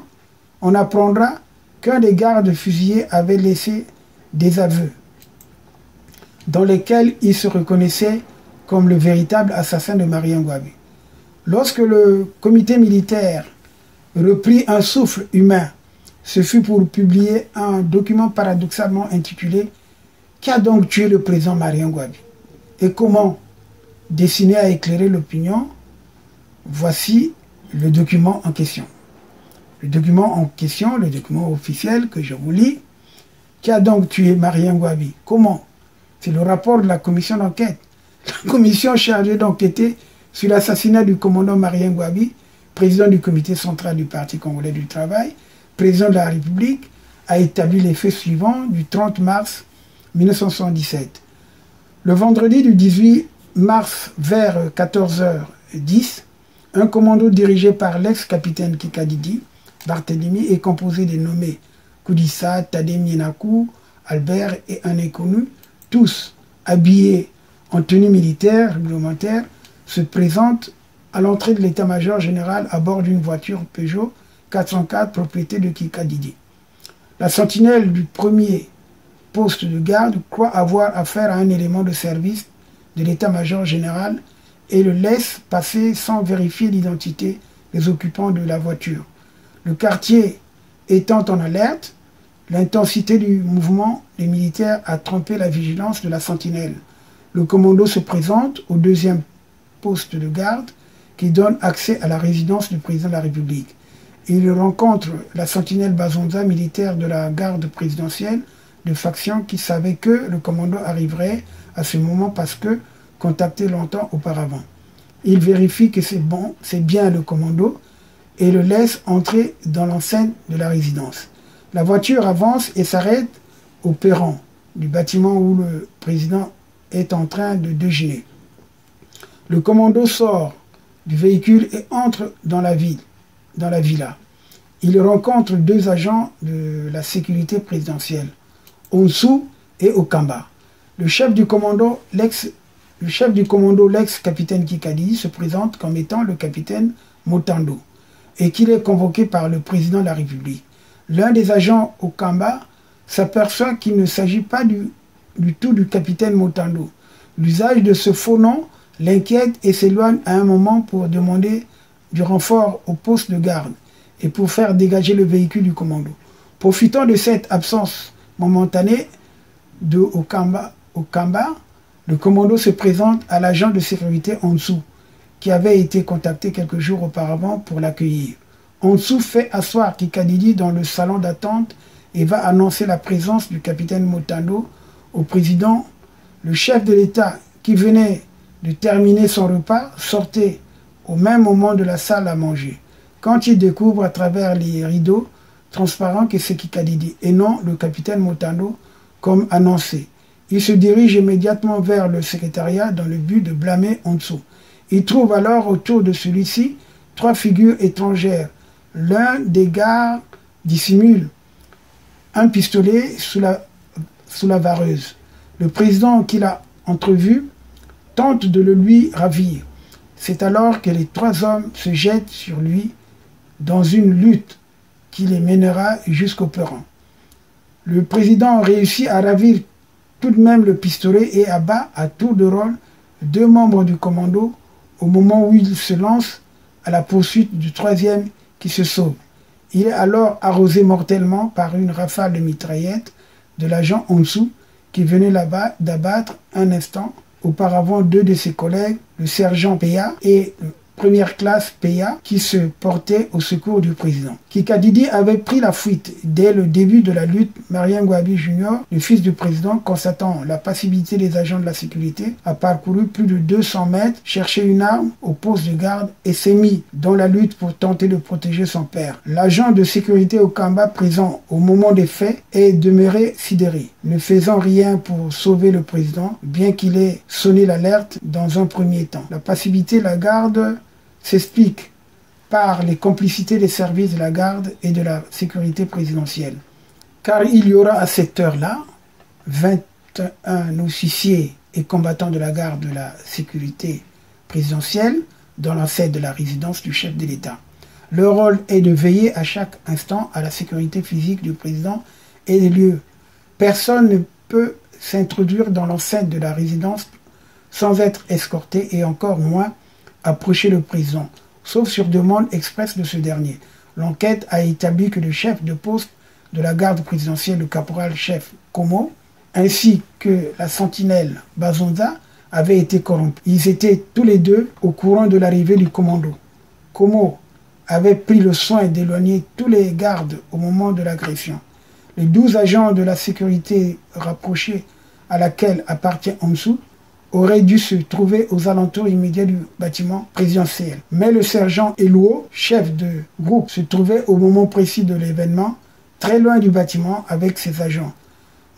Speaker 6: on apprendra qu'un des gardes fusillés avait laissé des aveux dans lesquels il se reconnaissait comme le véritable assassin de Marien Gwabi. Lorsque le comité militaire reprit un souffle humain, ce fut pour publier un document paradoxalement intitulé « Qui a donc tué le président Marien Gwabi ?» et comment, destiné à éclairer l'opinion, voici le document en question. Le document en question, le document officiel que je vous lis, « Qui a donc tué Marien Gwabi ?» Comment? C'est le rapport de la commission d'enquête. La commission chargée d'enquêter sur l'assassinat du commandant Marien Gwabi, président du comité central du Parti congolais du travail, président de la République, a établi les faits suivants du 30 mars 1977. Le vendredi du 18 mars vers 14h10, un commando dirigé par l'ex-capitaine Kikadidi, Barthélemy, est composé des nommés Koudissa, Tadem Yenakou, Albert et un inconnu, tous habillés en tenue militaire réglementaire, se présentent à l'entrée de l'état-major général à bord d'une voiture Peugeot 404 propriété de Kikadidi. La sentinelle du premier poste de garde croit avoir affaire à un élément de service de l'état-major général et le laisse passer sans vérifier l'identité des occupants de la voiture. Le quartier étant en alerte, l'intensité du mouvement des militaires a trompé la vigilance de la sentinelle. Le commando se présente au deuxième poste de garde qui donne accès à la résidence du président de la République. Il rencontre la sentinelle Bazonza, militaire de la garde présidentielle de faction qui savait que le commando arriverait à ce moment parce que contacté longtemps auparavant. Il vérifie que c'est bon, c'est bien le commando et le laisse entrer dans l'enceinte de la résidence. La voiture avance et s'arrête au perron du bâtiment où le président est en train de déjeuner. Le commando sort du véhicule et entre dans la villa. Il rencontre 2 agents de la sécurité présidentielle, Onsou et Okamba. Le chef du commando, l'ex-capitaine Kikadidi, se présente comme étant le capitaine Motando et qu'il est convoqué par le président de la République. L'un des agents Okamba s'aperçoit qu'il ne s'agit pas du tout du capitaine Motando. L'usage de ce faux nom l'inquiète et s'éloigne à un moment pour demander du renfort au poste de garde et pour faire dégager le véhicule du commando. Profitant de cette absence momentanée de Okamba, le commando se présente à l'agent de sécurité Onsou, qui avait été contacté quelques jours auparavant pour l'accueillir. Onsou fait asseoir Kikadidi dans le salon d'attente et va annoncer la présence du capitaine Motando au président. Le chef de l'État, qui venait de terminer son repas, sortait au même moment de la salle à manger. Quand il découvre à travers les rideaux transparents que c'est Kikadidi et non le capitaine Motando comme annoncé, il se dirige immédiatement vers le secrétariat dans le but de blâmer Onsou. Il trouve alors autour de celui-ci 3 figures étrangères. L'un des gardes dissimule un pistolet sous la vareuse. Le président qui l'a entrevu tente de le lui ravir. C'est alors que les 3 hommes se jettent sur lui dans une lutte qui les mènera jusqu'au perron. Le président réussit à ravir tout de même le pistolet et abat à tour de rôle 2 membres du commando au moment où il se lance à la poursuite du 3e qui se sauve. Il est alors arrosé mortellement par une rafale de mitraillettes de l'agent Onsou qui venait là-bas d'abattre un instant auparavant 2 de ses collègues, le sergent Peya et le première classe Peya, qui se portaient au secours du président. Kikadidi avait pris la fuite. Dès le début de la lutte, Marien Ngouabi Jr., le fils du président, constatant la passivité des agents de la sécurité, a parcouru plus de 200 mètres, cherché une arme au poste de garde et s'est mis dans la lutte pour tenter de protéger son père. L'agent de sécurité Okamba, présent au moment des faits, est demeuré sidéré, ne faisant rien pour sauver le président, bien qu'il ait sonné l'alerte dans un premier temps. La passivité de la garde s'explique par les complicités des services de la garde et de la sécurité présidentielle. Car il y aura à cette heure-là 21 officiers et combattants de la garde de la sécurité présidentielle dans l'enceinte de la résidence du chef de l'État. Leur rôle est de veiller à chaque instant à la sécurité physique du président et des lieux. Personne ne peut s'introduire dans l'enceinte de la résidence sans être escorté et encore moins approcher le président, sauf sur demande expresse de ce dernier. L'enquête a établi que le chef de poste de la garde présidentielle, le caporal-chef Komo, ainsi que la sentinelle Bazonza, avaient été corrompus. Ils étaient tous les 2 au courant de l'arrivée du commando. Komo avait pris le soin d'éloigner tous les gardes au moment de l'agression. Les 12 agents de la sécurité rapprochés à laquelle appartient Onsou aurait dû se trouver aux alentours immédiats du bâtiment présidentiel. Mais le sergent Eluo, chef de groupe, se trouvait au moment précis de l'événement, très loin du bâtiment avec ses agents.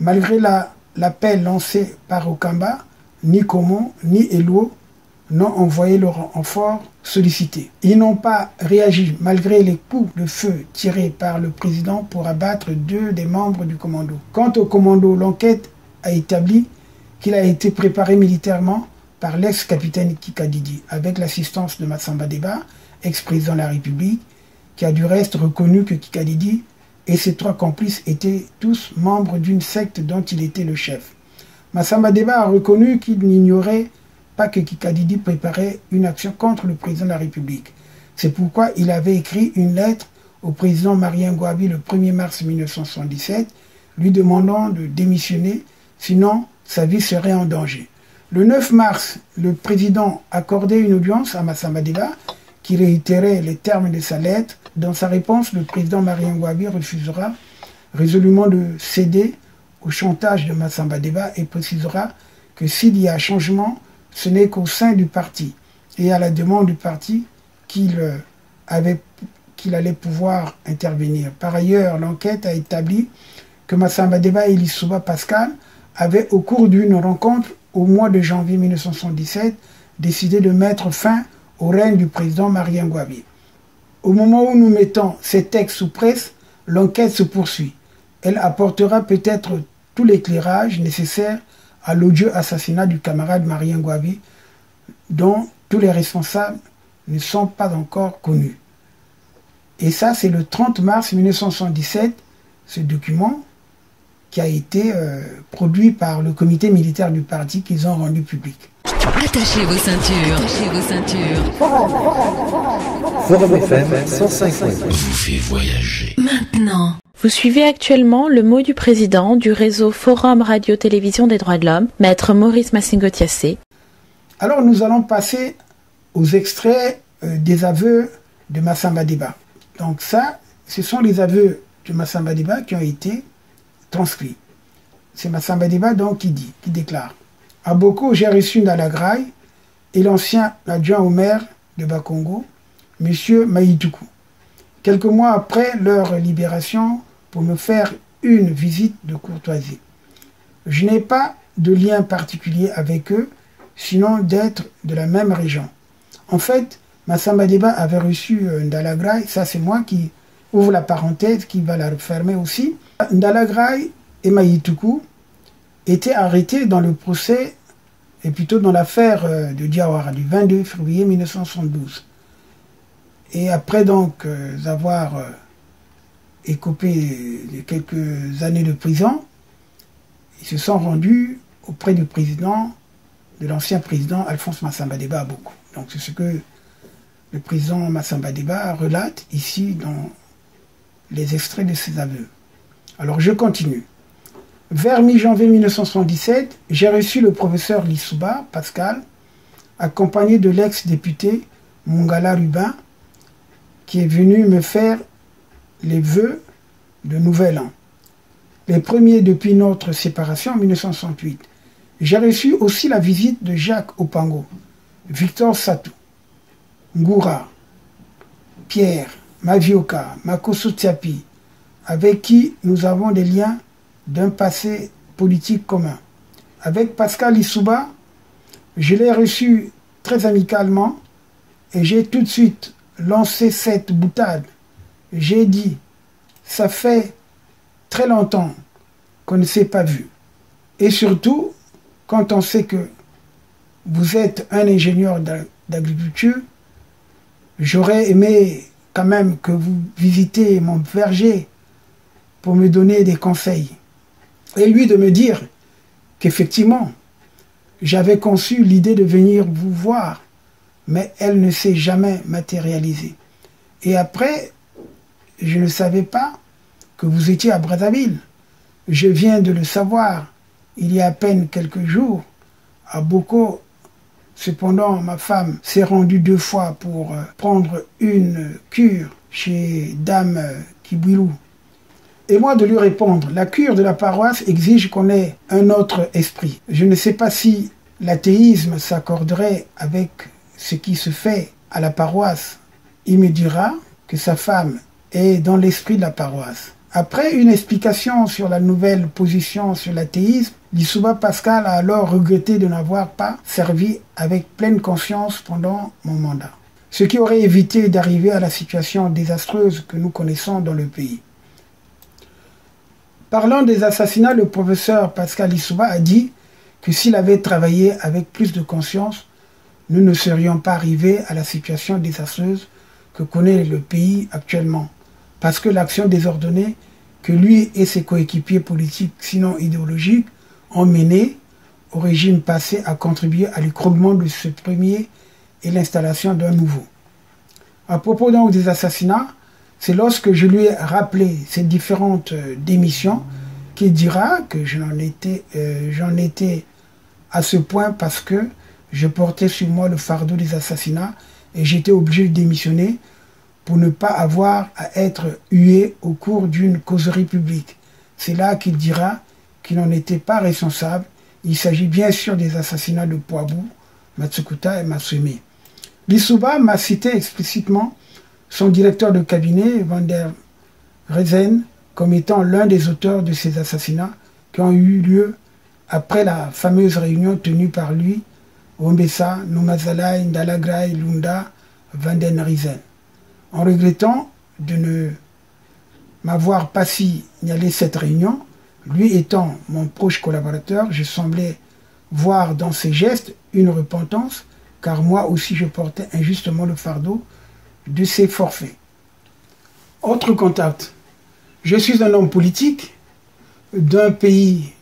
Speaker 6: Malgré l'appel lancé par Okamba, ni Komo ni Eluo n'ont envoyé leur renfort sollicité. Ils n'ont pas réagi malgré les coups de feu tirés par le président pour abattre 2 des membres du commando. Quant au commando, l'enquête a établi qu'il a été préparé militairement par l'ex-capitaine Kikadidi, avec l'assistance de Massamba Deba, ex-président de la République, qui a du reste reconnu que Kikadidi et ses 3 complices étaient tous membres d'une secte dont il était le chef. Massamba Deba a reconnu qu'il n'ignorait pas que Kikadidi préparait une action contre le président de la République. C'est pourquoi il avait écrit une lettre au président Marien Ngouabi le 1er mars 1977, lui demandant de démissionner, sinon sa vie serait en danger. Le 9 mars, le président accordait une audience à Massamba Deba qui réitérait les termes de sa lettre. Dans sa réponse, le président Marien Ngouabi refusera résolument de céder au chantage de Massamba Deba et précisera que s'il y a changement, ce n'est qu'au sein du parti et à la demande du parti qu'il allait pouvoir intervenir. Par ailleurs, l'enquête a établi que Massamba Deba et Lissouba Pascal avaient, au cours d'une rencontre au mois de janvier 1977, décidé de mettre fin au règne du président Marien Ngouabi. Au moment où nous mettons ces textes sous presse, l'enquête se poursuit. Elle apportera peut-être tout l'éclairage nécessaire à l'odieux assassinat du camarade Marien Ngouabi, dont tous les responsables ne sont pas encore connus. Et ça, c'est le 30 mars 1977, ce document qui a été produit par le comité militaire du parti qu'ils ont rendu public.
Speaker 7: Attachez vos ceintures. Attachez vos ceintures.
Speaker 8: Forum FM 105.8
Speaker 1: vous fait voyager.
Speaker 7: Maintenant.
Speaker 4: Vous suivez actuellement le mot du président du réseau Forum Radio-Télévision des droits de l'homme, Maître Maurice Massingo-Thiassé.
Speaker 6: Alors nous allons passer aux extraits des aveux de Massamba Deba. Donc ça, ce sont les aveux de Massamba Deba qui ont été transcrits. C'est Massamba Deba donc qui déclare: à Boko, j'ai reçu Ndalagraï et l'ancien adjoint au maire de Bakongo, M. Maïtoukou, quelques mois après leur libération, pour me faire une visite de courtoisie. Je n'ai pas de lien particulier avec eux, sinon d'être de la même région. En fait, Massamba Deba avait reçu Ndalagraï, ça c'est moi qui ouvre la parenthèse, qui va la refermer aussi. Ndalagraï et Maïtoukou étaient arrêtés dans le procès, et plutôt dans l'affaire de Diawara du 22 février 1972. Et après donc avoir écopé de quelques années de prison, ils se sont rendus auprès du président, de l'ancien président Alphonse Massamba Deba à Boko. Donc c'est ce que le président Massamba Deba relate ici dans les extraits de ses aveux. Alors je continue. Vers mi-janvier 1977, j'ai reçu le professeur Lissouba, Pascal, accompagné de l'ex-député Mungala Rubin, qui est venu me faire les vœux de Nouvel An. Les premiers depuis notre séparation en 1968. J'ai reçu aussi la visite de Jacques Opango, Victor Satou, Ngoura, Pierre, Mavioka, Makoso Tsiapi, avec qui nous avons des liens d'un passé politique commun. Avec Pascal Lissouba, je l'ai reçu très amicalement et j'ai tout de suite lancé cette boutade. J'ai dit, ça fait très longtemps qu'on ne s'est pas vu. Et surtout, quand on sait que vous êtes un ingénieur d'agriculture, j'aurais aimé quand même que vous visitiez mon verger pour me donner des conseils. Et lui de me dire qu'effectivement, j'avais conçu l'idée de venir vous voir, mais elle ne s'est jamais matérialisée. Et après, je ne savais pas que vous étiez à Brazzaville. Je viens de le savoir il y a à peine quelques jours à Boko. Cependant, ma femme s'est rendue 2 fois pour prendre une cure chez Dame Kibwilou. Et moi de lui répondre, la cure de la paroisse exige qu'on ait un autre esprit. Je ne sais pas si l'athéisme s'accorderait avec ce qui se fait à la paroisse. Il me dira que sa femme est dans l'esprit de la paroisse. Après une explication sur la nouvelle position sur l'athéisme, Lissouba Pascal a alors regretté de n'avoir pas servi avec pleine conscience pendant mon mandat. Ce qui aurait évité d'arriver à la situation désastreuse que nous connaissons dans le pays. Parlant des assassinats, le professeur Pascal Lissouba a dit que s'il avait travaillé avec plus de conscience, nous ne serions pas arrivés à la situation désastreuse que connaît le pays actuellement. Parce que l'action désordonnée que lui et ses coéquipiers politiques, sinon idéologiques, ont menée au régime passé a contribué à l'écroulement de ce premier et l'installation d'un nouveau. À propos donc des assassinats, c'est lorsque je lui ai rappelé ces différentes démissions qu'il dira que j'en étais à ce point parce que je portais sur moi le fardeau des assassinats et j'étais obligé de démissionner pour ne pas avoir à être hué au cours d'une causerie publique. C'est là qu'il dira qu'il n'en était pas responsable. Il s'agit bien sûr des assassinats de Poabou, Matsukuta et Masumi. Lissouba m'a cité explicitement son directeur de cabinet, Van der Rezen, comme étant l'un des auteurs de ces assassinats qui ont eu lieu après la fameuse réunion tenue par lui, Wombesa, Numazalai, Ndalagraï, Lunda, Van der Rezen. En regrettant de ne m'avoir pas signalé cette réunion, lui étant mon proche collaborateur, je semblais voir dans ses gestes une repentance, car moi aussi je portais injustement le fardeau de ces forfaits. Autre contact. Je suis un homme politique d'un pays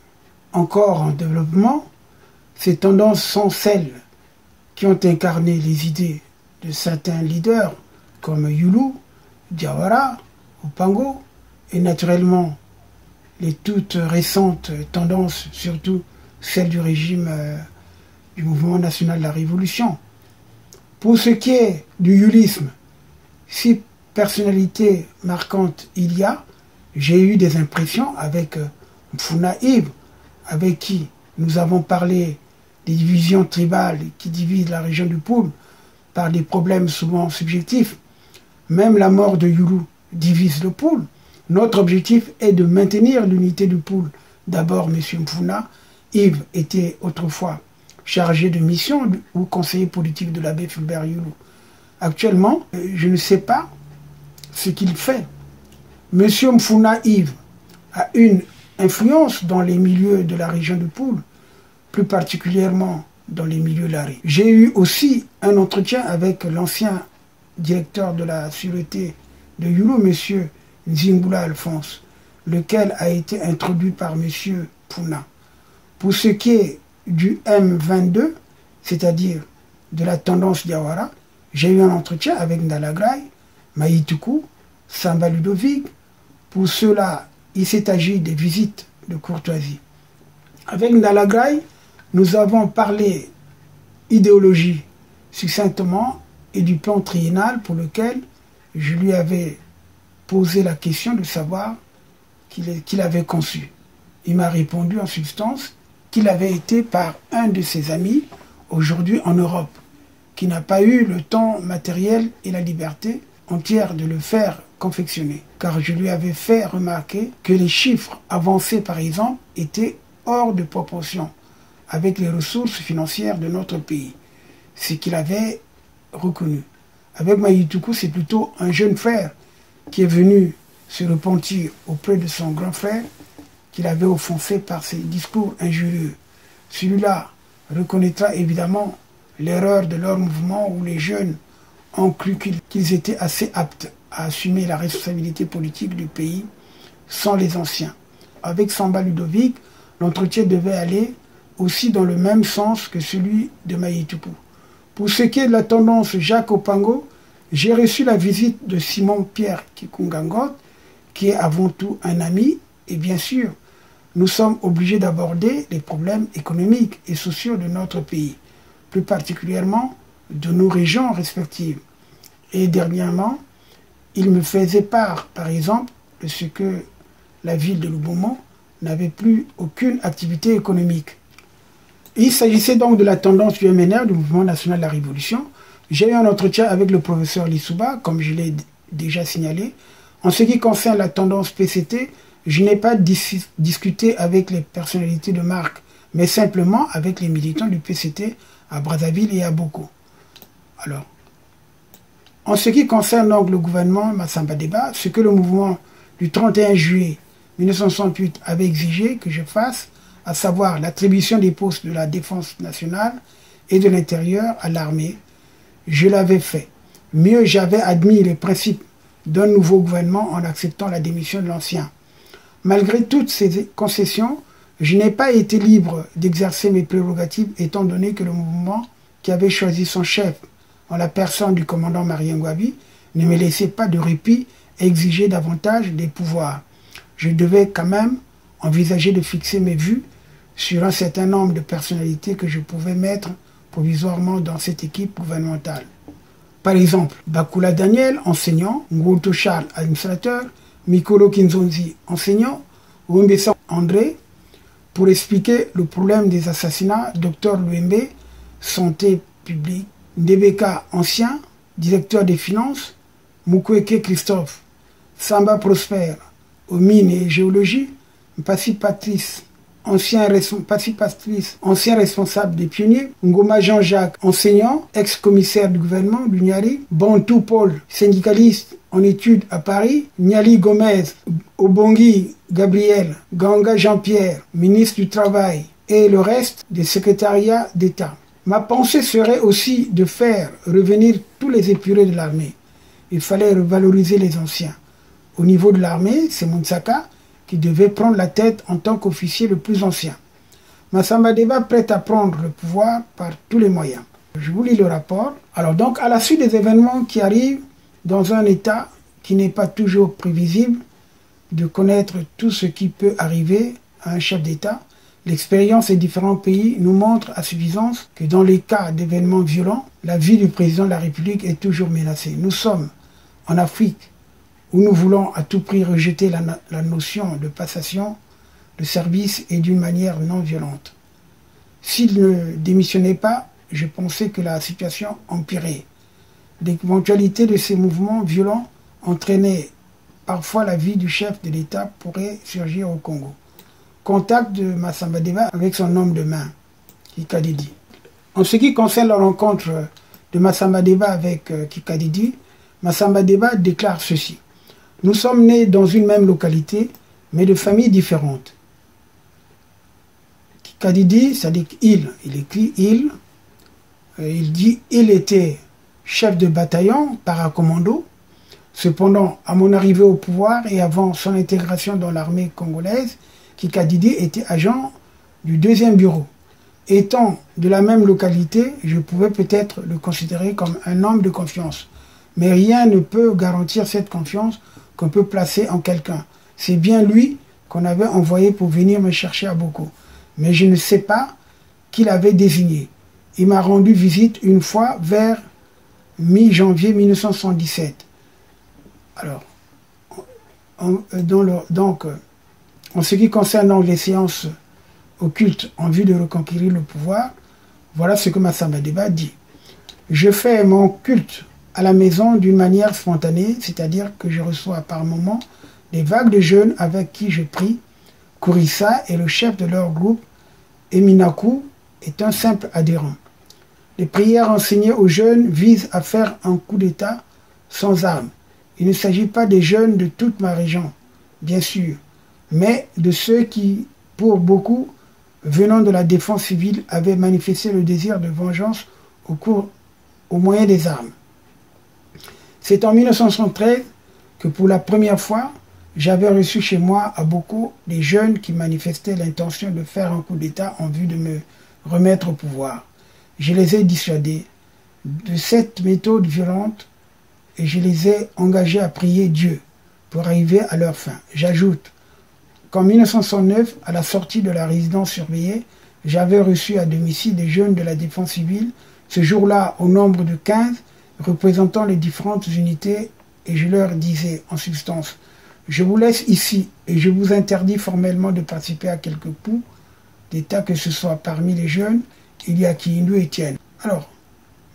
Speaker 6: encore en développement. Ces tendances sont celles qui ont incarné les idées de certains leaders comme Yulu, Diawara, Opango, et naturellement les toutes récentes tendances, surtout celles du régime du mouvement national de la Révolution. Pour ce qui est du yulisme, si personnalité marquante il y a, j'ai eu des impressions avec Mfuna Yves, avec qui nous avons parlé des divisions tribales qui divisent la région du Poul par des problèmes souvent subjectifs. Même la mort de Yulu divise le Poul. Notre objectif est de maintenir l'unité du Poul. D'abord, M. Mfuna Yves était autrefois chargé de mission ou conseiller politique de l'abbé Fulbert Yulu. Actuellement, je ne sais pas ce qu'il fait. M. Mfuna Yves a une influence dans les milieux de la région du Poul, plus particulièrement dans les milieux larés. J'ai eu aussi un entretien avec l'ancien directeur de la sûreté de Yulu, M. Nzingula Alphonse, lequel a été introduit par M. Puna. Pour ce qui est du M22, c'est-à-dire de la tendance Diawara, j'ai eu un entretien avec Ndalagrai, Maïtoukou, Samba Ludovic. Pour cela, il s'est agi des visites de courtoisie. Avec Ndalagrai, nous avons parlé idéologie succinctement et du plan triennal pour lequel je lui avais posé la question de savoir qu'il avait conçu. Il m'a répondu en substance qu'il avait été par un de ses amis, aujourd'hui en Europe, qui n'a pas eu le temps matériel et la liberté entière de le faire confectionner. Car je lui avais fait remarquer que les chiffres avancés, par exemple, étaient hors de proportion avec les ressources financières de notre pays. Ce qu'il avait reconnu. Avec Maïtoukou, c'est plutôt un jeune frère qui est venu se repentir auprès de son grand frère qu'il avait offensé par ses discours injurieux. Celui-là reconnaîtra évidemment l'erreur de leur mouvement où les jeunes ont cru qu'ils étaient assez aptes à assumer la responsabilité politique du pays sans les anciens. Avec Samba Ludovic, l'entretien devait aller aussi dans le même sens que celui de Maïtoukou. Pour ce qui est de la tendance Jacques Opango, j'ai reçu la visite de Simon-Pierre Kikungangot, qui est avant tout un ami, et bien sûr, nous sommes obligés d'aborder les problèmes économiques et sociaux de notre pays, plus particulièrement de nos régions respectives. Et dernièrement, il me faisait part, par exemple, de ce que la ville de Lubomo n'avait plus aucune activité économique. Il s'agissait donc de la tendance du MNR, du Mouvement National de la Révolution. J'ai eu un entretien avec le professeur Lissouba, comme je l'ai déjà signalé. En ce qui concerne la tendance PCT, je n'ai pas discuté avec les personnalités de marque, mais simplement avec les militants du PCT à Brazzaville et à Boko. Alors, en ce qui concerne donc le gouvernement Massamba Deba, ce que le mouvement du 31 juillet 1968 avait exigé que je fasse, à savoir l'attribution des postes de la défense nationale et de l'intérieur à l'armée, je l'avais fait. Mieux, j'avais admis les principes d'un nouveau gouvernement en acceptant la démission de l'ancien. Malgré toutes ces concessions, je n'ai pas été libre d'exercer mes prérogatives étant donné que le mouvement qui avait choisi son chef en la personne du commandant Marien Ngouabi ne me laissait pas de répit et exigeait davantage des pouvoirs. Je devais quand même envisager de fixer mes vues sur un certain nombre de personnalités que je pouvais mettre provisoirement dans cette équipe gouvernementale. Par exemple, Bakula Daniel, enseignant, Ngouto Charles, administrateur, Mikolo Kinzonzi, enseignant, Wembessa André, pour expliquer le problème des assassinats, Dr Luembe, santé publique, Ndebeka, ancien, directeur des finances, Mukweke Christophe, Samba Prosper, aux mines et géologie, Mpassi Patrice, ancien responsable des pionniers, Ngoma Jean-Jacques, enseignant, ex-commissaire du gouvernement du Niari, Bantou Paul, syndicaliste en études à Paris, Niali Gomez, Obongi Gabriel, Ganga Jean-Pierre, ministre du Travail, et le reste des secrétariats d'État. Ma pensée serait aussi de faire revenir tous les épurés de l'armée. Il fallait revaloriser les anciens. Au niveau de l'armée, c'est Mounsaka qui devait prendre la tête en tant qu'officier le plus ancien. Massamba Deba prête à prendre le pouvoir par tous les moyens. Je vous lis le rapport. Alors donc, à la suite des événements qui arrivent dans un État qui n'est pas toujours prévisible, de connaître tout ce qui peut arriver à un chef d'État, l'expérience des différents pays nous montre à suffisance que dans les cas d'événements violents, la vie du président de la République est toujours menacée. Nous sommes en Afrique où nous voulons à tout prix rejeter la notion de passation de service et d'une manière non violente. S'il ne démissionnait pas, je pensais que la situation empirait. L'éventualité de ces mouvements violents entraînait parfois la vie du chef de l'État pourrait surgir au Congo. Contact de Massamba Deba avec son homme de main, Kikadidi. En ce qui concerne la rencontre de Massamba Deba avec Kikadidi, Massamba Deba déclare ceci. Nous sommes nés dans une même localité, mais de familles différentes. Kikadidi, c'est-à-dire il écrit il, il dit il était chef de bataillon, paracommando. Cependant, à mon arrivée au pouvoir et avant son intégration dans l'armée congolaise, Kikadidi était agent du 2e bureau. Étant de la même localité, je pouvais peut-être le considérer comme un homme de confiance. Mais rien ne peut garantir cette confiance qu'on peut placer en quelqu'un. C'est bien lui qu'on avait envoyé pour venir me chercher à Boko. Mais je ne sais pas qui l'avait désigné. Il m'a rendu visite une fois vers mi-janvier 1977. Alors, en ce qui concerne les séances occultes en vue de reconquérir le pouvoir, voilà ce que Massamba Deba dit. Je fais mon culte à la maison d'une manière spontanée, c'est-à-dire que je reçois par moments des vagues de jeunes avec qui je prie. Kourissa est le chef de leur groupe, Eminaku est un simple adhérent. Les prières enseignées aux jeunes visent à faire un coup d'État sans armes. Il ne s'agit pas des jeunes de toute ma région, bien sûr, mais de ceux qui, pour beaucoup, venant de la défense civile, avaient manifesté le désir de vengeance au moyen des armes. C'est en 1973 que pour la première fois, j'avais reçu chez moi à Boko des jeunes qui manifestaient l'intention de faire un coup d'État en vue de me remettre au pouvoir. Je les ai dissuadés de cette méthode violente et je les ai engagés à prier Dieu pour arriver à leur fin. J'ajoute qu'en 1969, à la sortie de la résidence surveillée, j'avais reçu à domicile des jeunes de la défense civile, ce jour-là au nombre de 15, représentant les différentes unités, et je leur disais en substance, je vous laisse ici et je vous interdis formellement de participer à quelque coup d'État que ce soit parmi les jeunes, il y a Kiindou et Tienne. Alors,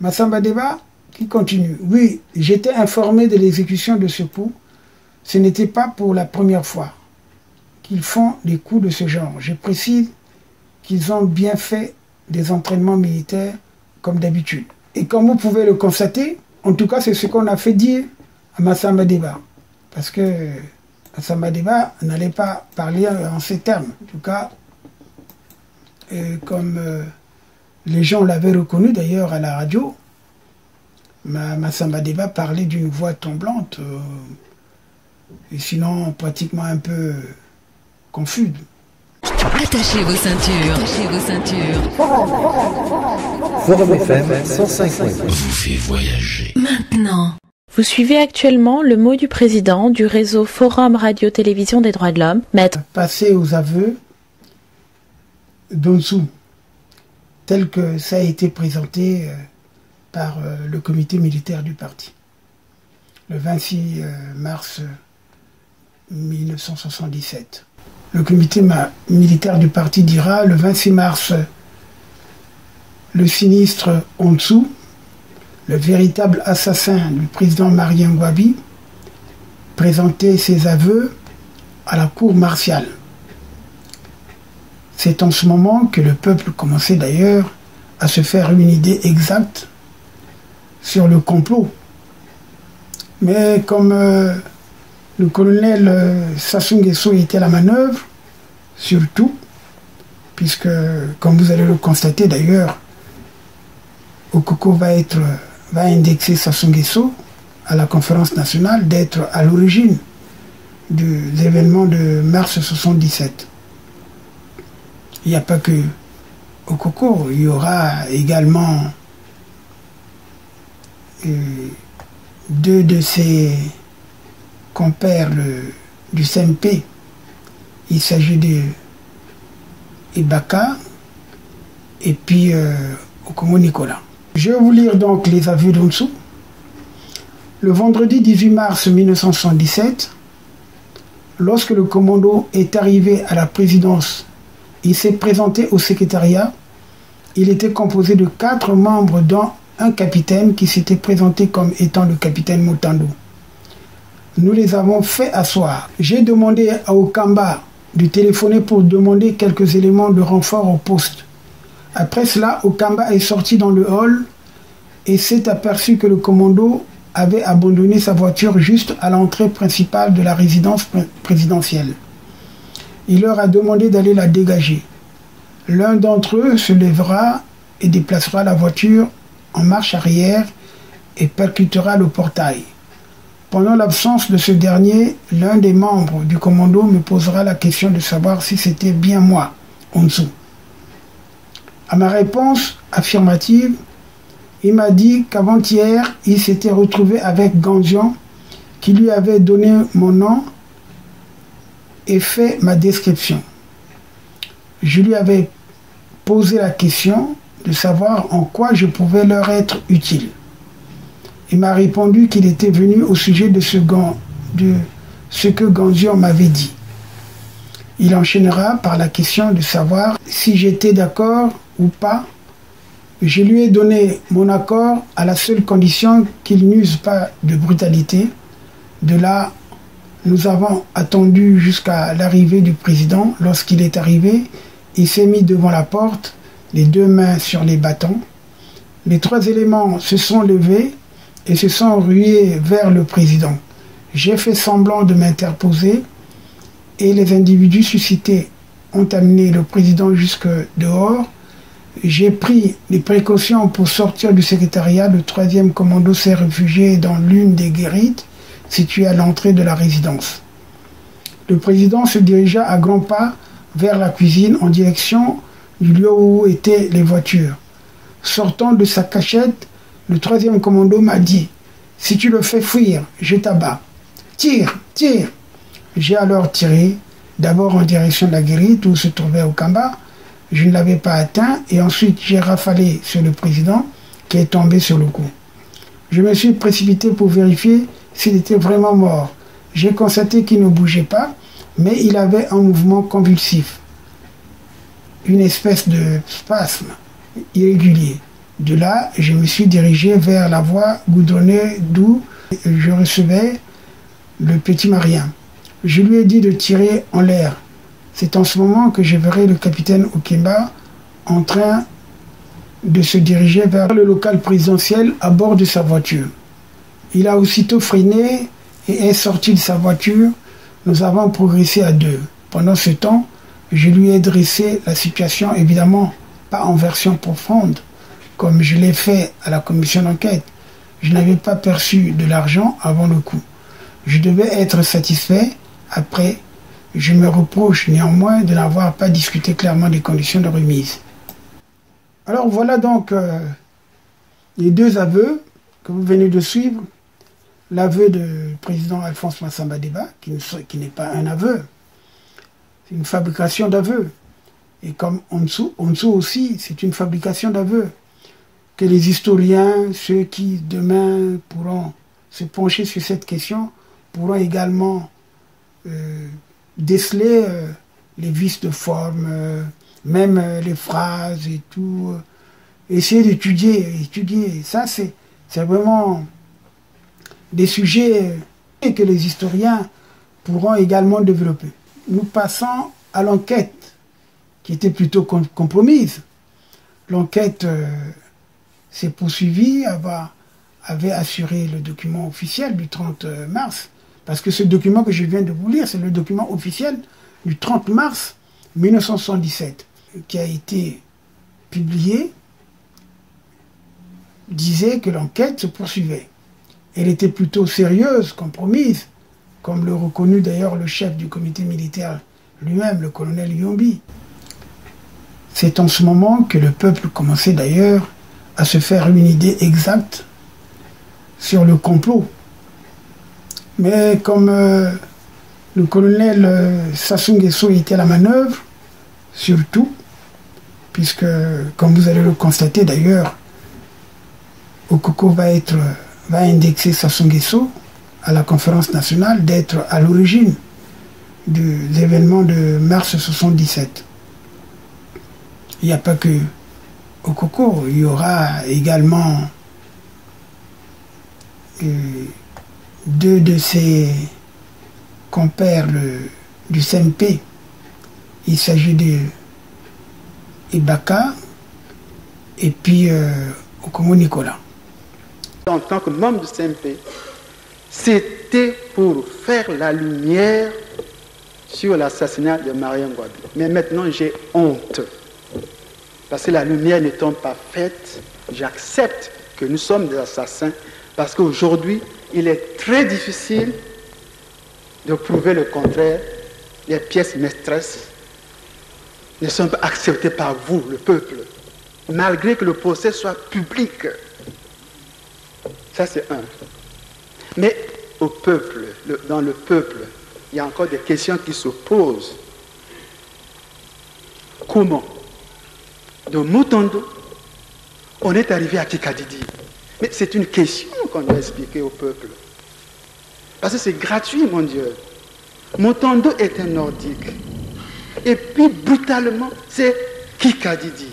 Speaker 6: Massamba Deba qui continue. Oui, j'étais informé de l'exécution de ce coup. Ce n'était pas pour la première fois qu'ils font des coups de ce genre. Je précise qu'ils ont bien fait des entraînements militaires comme d'habitude. Et comme vous pouvez le constater, en tout cas c'est ce qu'on a fait dire à Massamba Deba. Parce que Massamba Deba n'allait pas parler en ces termes. En tout cas, comme les gens l'avaient reconnu d'ailleurs à la radio, Massamba Deba parlait d'une voix tremblante, et sinon pratiquement un peu confus.
Speaker 7: Attachez vos ceintures. Attachez vos ceintures.
Speaker 8: Forum FM 105.8
Speaker 1: vous fait voyager.
Speaker 7: Maintenant.
Speaker 4: Vous suivez actuellement le mot du président du réseau Forum Radio-Télévision des droits de l'homme, Maître.
Speaker 6: Passer aux aveux d'Onsou, tel que ça a été présenté par le comité militaire du parti, le 26 mars 1977. Le comité militaire du parti dira, le 26 mars, le sinistre Onsou, le véritable assassin du président Marien Ngouabi, présentait ses aveux à la cour martiale. C'est en ce moment que le peuple commençait d'ailleurs à se faire une idée exacte sur le complot. Mais comme le colonel Sassou Nguesso était à la manœuvre, surtout, puisque, comme vous allez le constater d'ailleurs, Okoko va indexer Sassou Nguesso à la conférence nationale d'être à l'origine des événements de mars 1977. Il n'y a pas que Okoko, il y aura également deux de ses compères du CMP. Il s'agit de Ibaka et puis Okomo Nicolas. Je vais vous lire donc les aveux d'Onsou. Le vendredi 18 mars 1977, lorsque le commando est arrivé à la présidence, il s'est présenté au secrétariat. Il était composé de 4 membres, dont un capitaine qui s'était présenté comme étant le capitaine Motando. Nous les avons fait asseoir. J'ai demandé à Okamba de téléphoner pour demander quelques éléments de renfort au poste. Après cela, Okamba est sorti dans le hall et s'est aperçu que le commando avait abandonné sa voiture juste à l'entrée principale de la résidence présidentielle. Il leur a demandé d'aller la dégager. L'un d'entre eux se lèvera et déplacera la voiture en marche arrière et percutera le portail. Pendant l'absence de ce dernier, l'un des membres du commando me posera la question de savoir si c'était bien moi, Onsou. À ma réponse affirmative, il m'a dit qu'avant-hier, il s'était retrouvé avec Gandian, qui lui avait donné mon nom et fait ma description. Je lui avais posé la question de savoir en quoi je pouvais leur être utile. Il m'a répondu qu'il était venu au sujet de ce que Gandian m'avait dit. Il enchaînera par la question de savoir si j'étais d'accord ou pas. Je lui ai donné mon accord à la seule condition qu'il n'use pas de brutalité. De là, nous avons attendu jusqu'à l'arrivée du président. Lorsqu'il est arrivé, il s'est mis devant la porte, les 2 mains sur les bâtons. Les 3 éléments se sont levés et se sont rués vers le président. J'ai fait semblant de m'interposer et les individus suscités ont amené le président jusque dehors. J'ai pris les précautions pour sortir du secrétariat. Le 3e commando s'est réfugié dans l'une des guérites située à l'entrée de la résidence. Le président se dirigea à grands pas vers la cuisine en direction du lieu où étaient les voitures. Sortant de sa cachette, le 3e commando m'a dit « Si tu le fais fuir, je t'abats. Tire, tire !» J'ai alors tiré, d'abord en direction de la guérite où se trouvait Okamba. Je ne l'avais pas atteint et ensuite j'ai rafalé sur le président qui est tombé sur le coup. Je me suis précipité pour vérifier s'il était vraiment mort. J'ai constaté qu'il ne bougeait pas, mais il avait un mouvement convulsif, une espèce de spasme irrégulier. De là, je me suis dirigé vers la voie goudronnée d'où je recevais le petit Marien. Je lui ai dit de tirer en l'air. C'est en ce moment que je verrai le capitaine Okemba en train de se diriger vers le local présidentiel à bord de sa voiture. Il a aussitôt freiné et est sorti de sa voiture. Nous avons progressé à 2. Pendant ce temps, je lui ai dressé la situation, évidemment pas en version profonde, comme je l'ai fait à la commission d'enquête. Je n'avais pas perçu de l'argent avant le coup. Je devais être satisfait. Après, je me reproche néanmoins de n'avoir pas discuté clairement des conditions de remise. Alors voilà donc les 2 aveux que vous venez de suivre. L'aveu du président Alphonse Massamba Deba, qui n'est pas un aveu, c'est une fabrication d'aveux. Et comme Onsou aussi, c'est une fabrication d'aveux. Que les historiens, ceux qui demain pourront se pencher sur cette question, pourront également déceler les vices de forme, même les phrases et tout. Essayer d'étudier. Ça, c'est vraiment des sujets que les historiens pourront également développer. Nous passons à l'enquête, qui était plutôt compromise. L'enquête s'est poursuivie, avait assuré le document officiel du 30 mars, parce que ce document que je viens de vous lire, c'est le document officiel du 30 mars 1977, qui a été publié, disait que l'enquête se poursuivait. Elle était plutôt sérieuse, compromise, comme le reconnut d'ailleurs le chef du comité militaire lui-même, le colonel Yombi. C'est en ce moment que le peuple commençait d'ailleurs à se faire une idée exacte sur le complot. Mais comme le colonel Sassou Nguesso était à la manœuvre, surtout, puisque, comme vous allez le constater d'ailleurs, Okoko va indexer Sassou Nguesso à la conférence nationale d'être à l'origine des événements de mars 77. Il n'y a pas que Okoko, il y aura également deux de ses compères du CNP. Il s'agit de Ibaka et puis Okomo Nicolas.
Speaker 11: En tant que membre du CNP, c'était pour faire la lumière sur l'assassinat de Mariam Ngouabi. Mais maintenant, j'ai honte. Parce que la lumière n'étant pas faite, j'accepte que nous sommes des assassins. Parce qu'aujourd'hui, il est très difficile de prouver le contraire. Les pièces maîtresses ne sont pas acceptées par vous, le peuple, malgré que le procès soit public. Ça, c'est un. Mais au peuple, dans le peuple, il y a encore des questions qui se posent. Comment, de Motondo, on est arrivé à Kikadidi? Mais c'est une question qu'on doit expliquer au peuple. Parce que c'est gratuit, mon Dieu. Motondo est un nordique. Et puis, brutalement, c'est Kikadidi.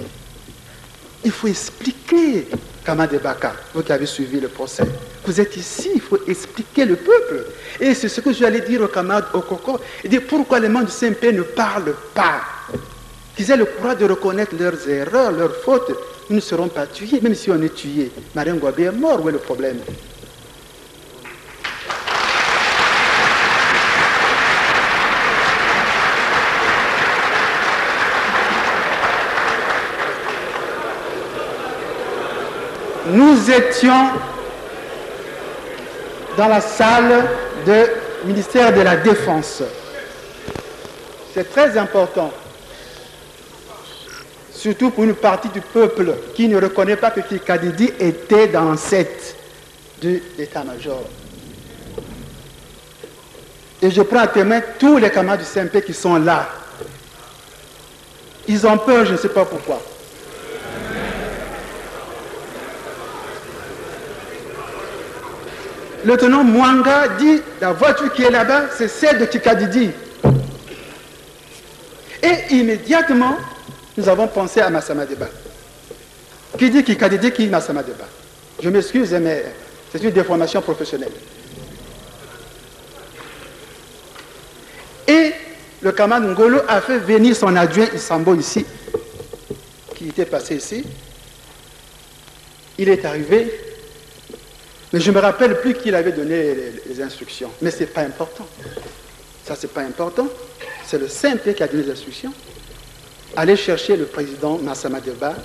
Speaker 11: Il faut expliquer, Kamade Baka, vous qui avez suivi le procès. Vous êtes ici, il faut expliquer le peuple. Et c'est ce que je allais dire au camarade Okoko. Il dit pourquoi les membres du CNP ne parlent pas. Qu'ils aient le courage de reconnaître leurs erreurs, leurs fautes. Nous ne serons pas tués, même si on est tué. Mariam Ngouabi est mort, où est le problème? Nous étions dans la salle du ministère de la Défense. C'est très important, surtout pour une partie du peuple qui ne reconnaît pas que Kikadidi était dans l'ancêtre de l'état-major. Et je prends à témoin tous les camarades du CNP qui sont là. Ils ont peur, je ne sais pas pourquoi. Le lieutenant Mwanga dit la voiture qui est là-bas, c'est celle de Kikadidi. Et immédiatement, nous avons pensé à Massama Deba. Qui dit Kikadidi, qui dit Massama Deba? Je m'excuse, mais c'est une déformation professionnelle. Et le camarade Ngolo a fait venir son adjoint Isambo ici, qui était passé ici. Il est arrivé. Mais je ne me rappelle plus qui avait donné les instructions. Mais ce n'est pas important. Ça, ce n'est pas important. C'est le CNP qui a donné les instructions. Allez chercher le président Massama Deba.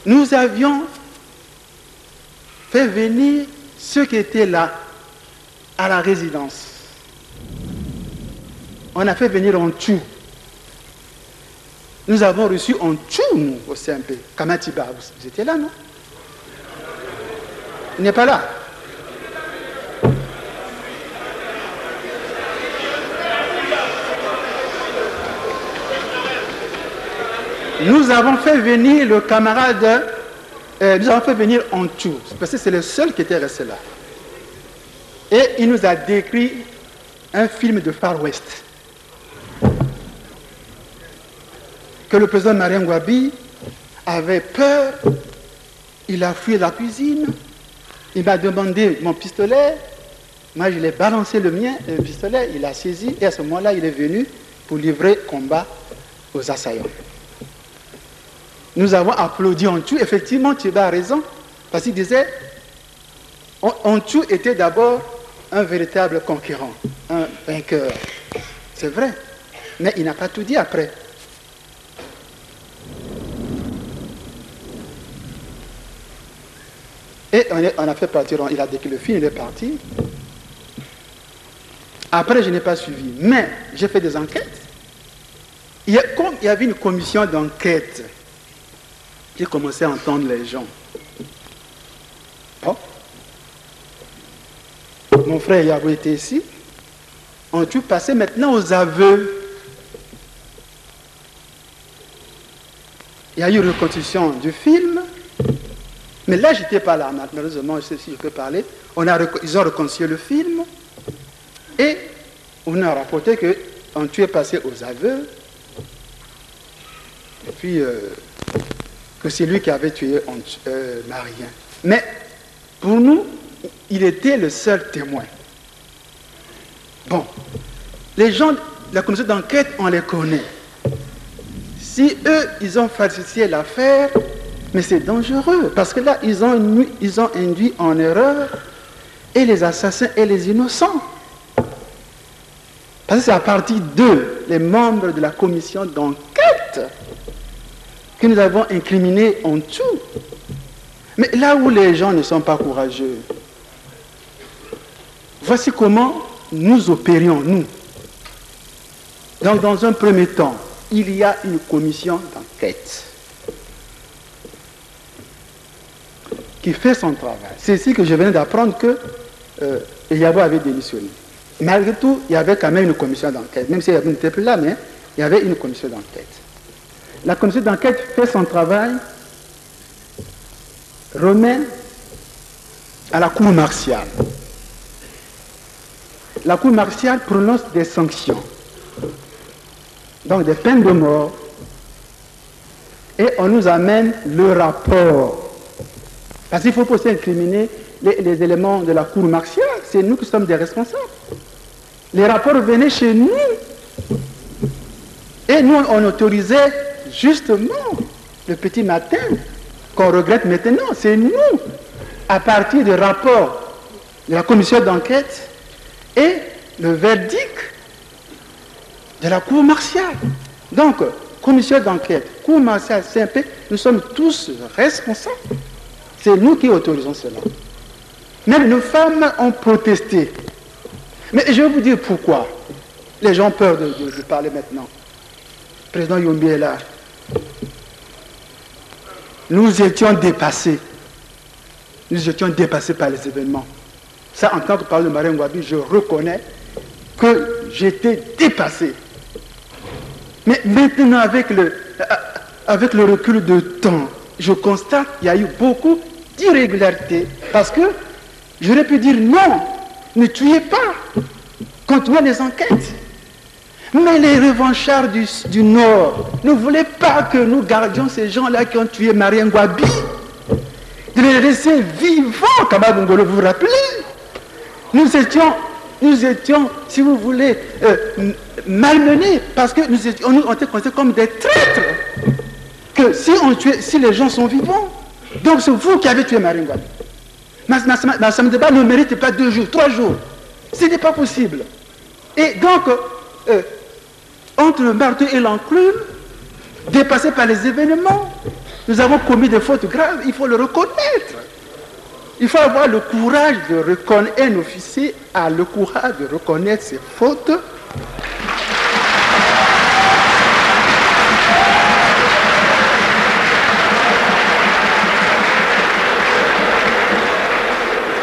Speaker 11: Nous avions fait venir ceux qui étaient là à la résidence. On a fait venir en tout. Nous avons reçu en tout, nous, au CNP. Kamatiba, vous étiez là, non? Il n'est pas là. Nous avons fait venir le camarade, nous avons fait venir en tout, parce que c'est le seul qui était resté là. Et il nous a décrit un film de Far West. Que le président Mariam Ngouabi avait peur, il a fui la cuisine. Il m'a demandé mon pistolet, moi je l'ai balancé le mien, le pistolet, il a saisi, et à ce moment-là, il est venu pour livrer combat aux assaillants. Nous avons applaudi Ontou, effectivement, tu as raison, parce qu'il disait, Ontou était d'abord un véritable conquérant, un vainqueur. C'est vrai, mais il n'a pas tout dit après. Et on a fait partir, il a décrit le film, il est parti. Après, je n'ai pas suivi. Mais j'ai fait des enquêtes. Il y avait une commission d'enquête. J'ai commencé à entendre les gens. mon frère Yabou était ici, on a dû passer maintenant aux aveux. Il y a eu reconstitution du film, mais là, je n'étais pas là, malheureusement, je sais si je peux parler. Ils ont reconstitué le film, et on a rapporté qu'on est passé aux aveux, et puis que c'est lui qui avait tué Marien. Mais pour nous, il était le seul témoin. Bon, les gens de la commission d'enquête, on les connaît. Si eux, ils ont falsifié l'affaire, mais c'est dangereux, parce que là, ils ont induit en erreur et les assassins et les innocents. Parce que c'est à partir d'eux, les membres de la commission d'enquête, que nous avons incriminés en tout. Mais là où les gens ne sont pas courageux, voici comment nous opérions, nous. Donc, dans un premier temps, il y a une commission d'enquête qui fait son travail. C'est ici que je venais d'apprendre que Yabou avait démissionné. Malgré tout, il y avait quand même une commission d'enquête. Même si Yabou n'était plus là, mais il y avait une commission d'enquête. La commission d'enquête fait son travail, remet à la cour martiale. La cour martiale prononce des sanctions, donc des peines de mort, et on nous amène le rapport. Parce qu'il faut aussi incriminer les éléments de la cour martiale, c'est nous qui sommes des responsables. Les rapports venaient chez nous, et nous on autorisait justement le petit matin, qu'on regrette maintenant, c'est nous, à partir des rapports de la commission d'enquête et le verdict de la cour martiale. Donc, commission d'enquête, cour martiale, CMP, nous sommes tous responsables. C'est nous qui autorisons cela. Même nos femmes ont protesté. Mais je vais vous dire pourquoi. Les gens ont peur de parler maintenant. Le président Yombi est là. Nous étions dépassés. Nous étions dépassés par les événements. Ça, en tant que parole de Marien Ngouabi, je reconnais que j'étais dépassé. Mais maintenant, avec le recul de temps, je constate qu'il y a eu beaucoup d'irrégularités. Parce que j'aurais pu dire non, ne tuez pas, continuez les enquêtes. Mais les revanchards du Nord ne voulaient pas que nous gardions ces gens-là qui ont tué Marien Ngouabi, de les laisser vivants, comme vous vous rappelez. Nous étions, si vous voulez, malmenés, parce que nous étions considérés comme des traîtres. Que si les gens sont vivants, donc c'est vous qui avez tué Marien Ngouabi. Massamdeba ne mérite pas 2 jours, 3 jours. Ce n'est pas possible. Et donc, entre le marteau et l'enclume, dépassés par les événements, nous avons commis des fautes graves, il faut le reconnaître. Il faut avoir le courage de reconnaître, un officier a le courage de reconnaître ses fautes.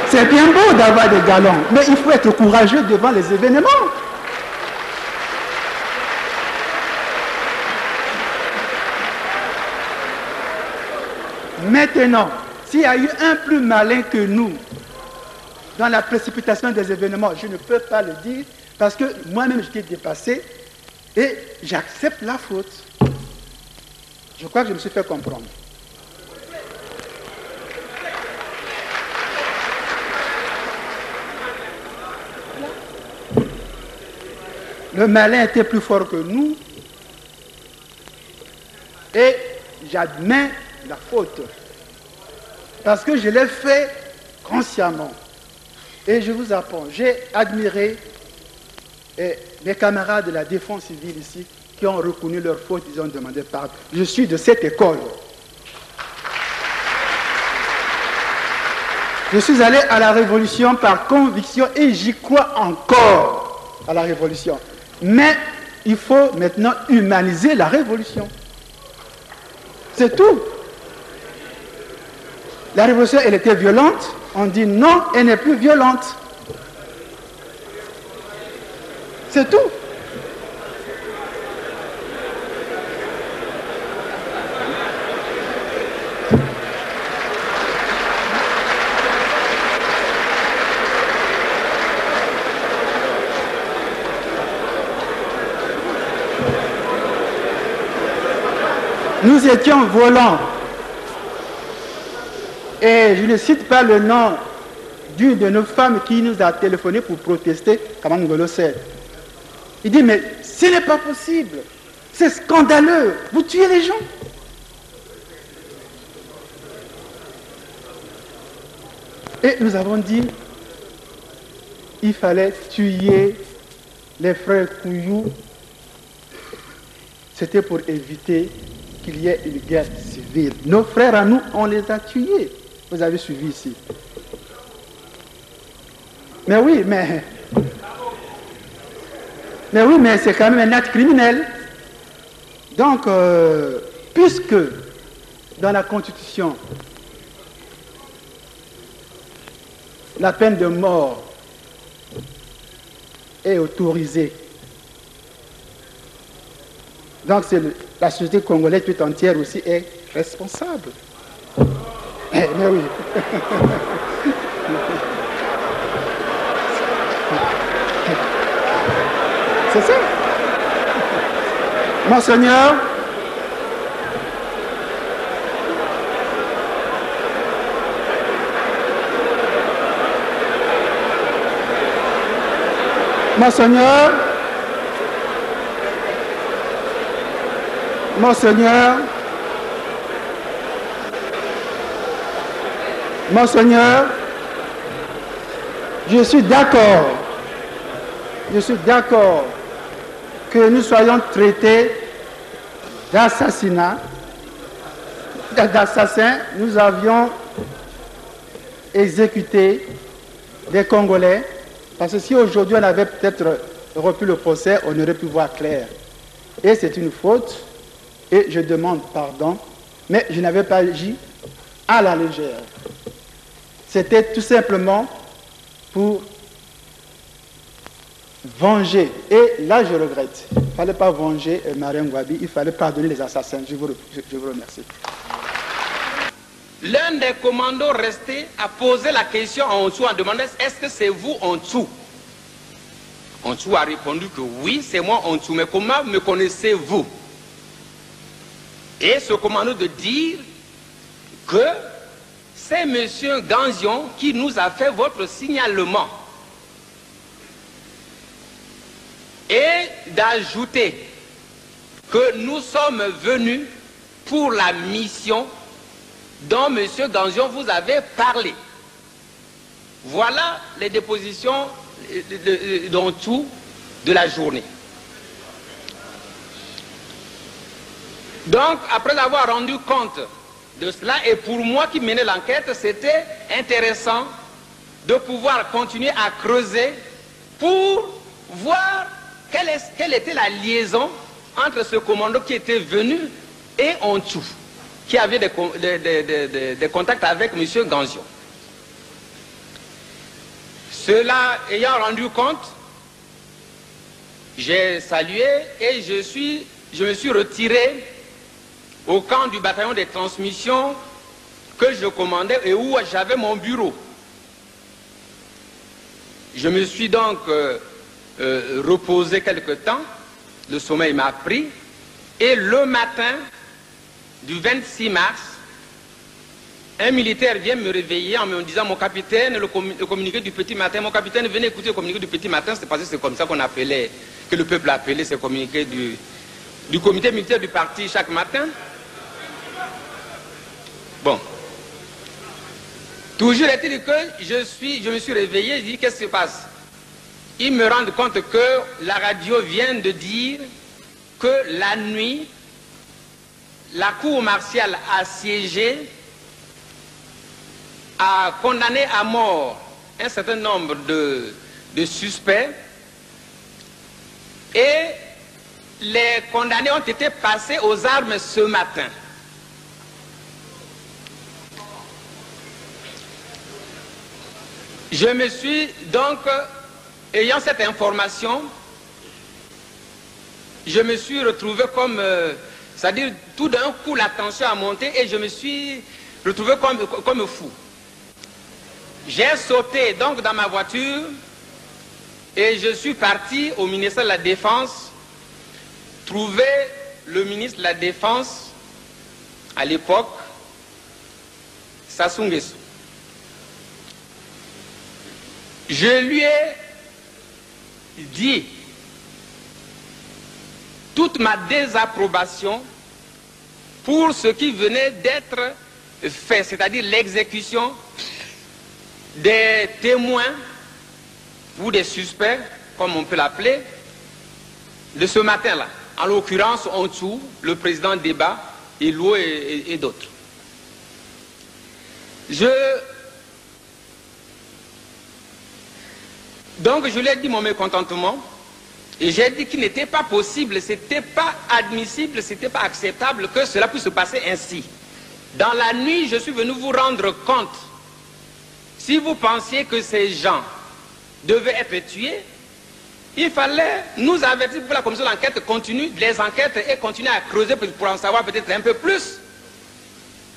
Speaker 11: C'est bien beau d'avoir des galons, mais il faut être courageux devant les événements. Maintenant, s'il y a eu un plus malin que nous dans la précipitation des événements, je ne peux pas le dire parce que moi-même j'étais dépassé et j'accepte la faute. Je crois que je me suis fait comprendre. Le malin était plus fort que nous et j'admets la faute parce que je l'ai fait consciemment et je vous apprends, j'ai admiré mes camarades de la défense civile ici qui ont reconnu leur faute, ils ont demandé pardon. Je suis de cette école. Je suis allé à la révolution par conviction et j'y crois encore à la révolution. Mais il faut maintenant humaniser la révolution. C'est tout. La révolution, elle était violente. On dit non, elle n'est plus violente. C'est tout. Nous étions volants. Et je ne cite pas le nom d'une de nos femmes qui nous a téléphoné pour protester, comme Ngolo sait. Il dit, mais ce n'est pas possible. C'est scandaleux. Vous tuez les gens. Et nous avons dit, il fallait tuer les frères Kouyou. C'était pour éviter qu'il y ait une guerre civile. Nos frères à nous, on les a tués. Vous avez suivi ici. Mais oui, mais c'est quand même un acte criminel. Donc, puisque dans la Constitution, la peine de mort est autorisée, donc la société congolaise tout entière aussi est responsable. Mais oui. C'est ça. Monseigneur, Monseigneur, Monseigneur, Monseigneur, je suis d'accord que nous soyons traités d'assassinat, d'assassins. Nous avions exécuté des Congolais, parce que si aujourd'hui on avait peut-être repris le procès, on aurait pu voir clair. Et c'est une faute, et je demande pardon, mais je n'avais pas agi à la légère. C'était tout simplement pour venger. Et là, je regrette. Il ne fallait pas venger Marien Ngouabi, il fallait pardonner les assassins. Je vous remercie.
Speaker 12: L'un des commandos restés a posé la question à Ontsou en demandant est-ce que c'est vous Ontsou? Ontsou a répondu que oui, c'est moi Ontsou, mais comment me connaissez-vous? Et ce commando de dire que c'est M. Ganzion qui nous a fait votre signalement. Et d'ajouter que nous sommes venus pour la mission dont M. Ganzion vous avait parlé. Voilà les dépositions dans tout de la journée. Donc, après avoir rendu compte de cela, et pour moi qui menais l'enquête, c'était intéressant de pouvoir continuer à creuser pour voir quelle était la liaison entre ce commando qui était venu et Ontsou, qui avait des contacts avec M. Ganzion. Cela ayant rendu compte, j'ai salué et je me suis retiré au camp du bataillon des transmissions que je commandais et où j'avais mon bureau. Je me suis donc reposé quelque temps, le sommeil m'a pris, et le matin du 26 mars, un militaire vient me réveiller en me disant, mon capitaine, le communiqué du petit matin, mon capitaine, venez écouter le communiqué du petit matin, c'est parce que c'est comme ça qu'on appelait, que le peuple appelait ces communiqués du comité militaire du parti chaque matin. Bon. Toujours est-il que je me suis réveillé, je dis, qu'est-ce qui se passe? Ils me rendent compte que la radio vient de dire que la nuit, la cour martiale a siégé, a condamné à mort un certain nombre de suspects et les condamnés ont été passés aux armes ce matin. Je me suis donc, ayant cette information, je me suis retrouvé comme, c'est-à-dire tout d'un coup la tension a monté et je me suis retrouvé comme fou. J'ai sauté donc dans ma voiture et je suis parti au ministère de la Défense trouver le ministre de la Défense à l'époque, Sassou Nguesso. Je lui ai dit toute ma désapprobation pour ce qui venait d'être fait, c'est-à-dire l'exécution des témoins ou des suspects, comme on peut l'appeler, de ce matin-là. En l'occurrence, Ontsou, le président Déba, Elo et d'autres. Donc je lui ai dit mon mécontentement et j'ai dit qu'il n'était pas possible, c'était pas admissible, c'était pas acceptable que cela puisse se passer ainsi. Dans la nuit, je suis venu vous rendre compte. Si vous pensiez que ces gens devaient être tués, il fallait nous avertir pour que la commission d'enquête continue les enquêtes et continue à creuser pour en savoir peut-être un peu plus.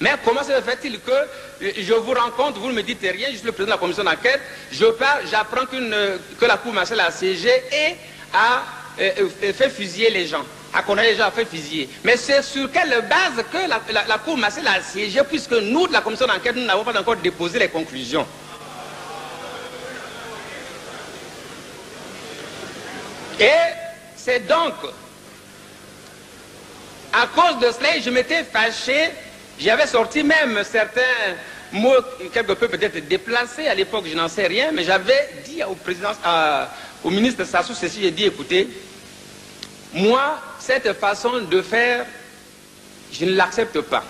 Speaker 12: Mais comment se fait-il que je vous rencontre, vous ne me dites rien, je suis le président de la commission d'enquête, je pars, j'apprends que la cour martiale a siégé et a fait fusiller les gens, a condamné les gens à faire fusiller. Mais c'est sur quelle base que la cour martiale a siégé, puisque nous, de la commission d'enquête, nous n'avons pas encore déposé les conclusions. Et c'est donc à cause de cela, je m'étais fâché, j'avais sorti même certains mots quelque peu peut-être déplacés, à l'époque je n'en sais rien, mais j'avais dit au ministre Sassou ceci, j'ai dit écoutez, moi cette façon de faire, je ne l'accepte pas.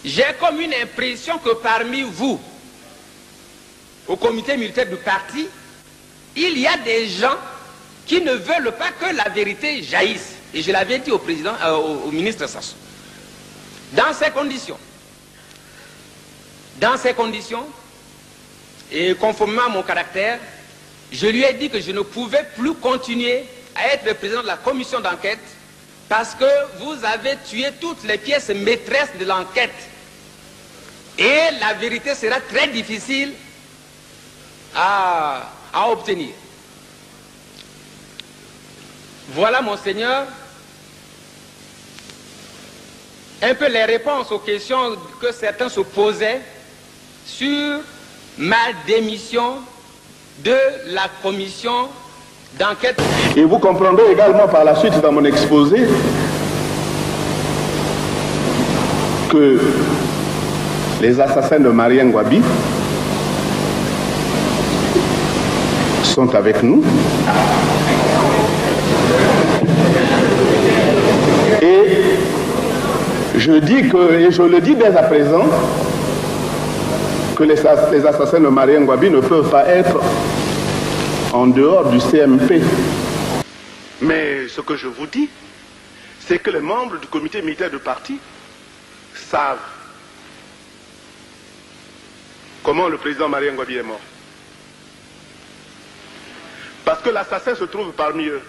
Speaker 12: J'ai comme une impression que parmi vous, au comité militaire du parti, il y a des gens qui ne veulent pas que la vérité jaillisse. Et je l'avais dit au président, au ministre Sassou. Dans ces conditions, et conformément à mon caractère, je lui ai dit que je ne pouvais plus continuer à être le président de la commission d'enquête parce que vous avez tué toutes les pièces maîtresses de l'enquête. Et la vérité sera très difficile à obtenir. Voilà, Monseigneur, un peu les réponses aux questions que certains se posaient sur ma démission de la commission d'enquête.
Speaker 2: Et vous comprendrez également par la suite dans mon exposé que les assassins de Marien Ngouabi sont avec nous. Et je dis que, et je le dis dès à présent, que les assassins de Marien Ngouabi ne peuvent pas être en dehors du CMP.
Speaker 13: Mais ce que je vous dis, c'est que les membres du comité militaire du parti savent comment le président Marien Ngouabi est mort. Parce que l'assassin se trouve parmi eux.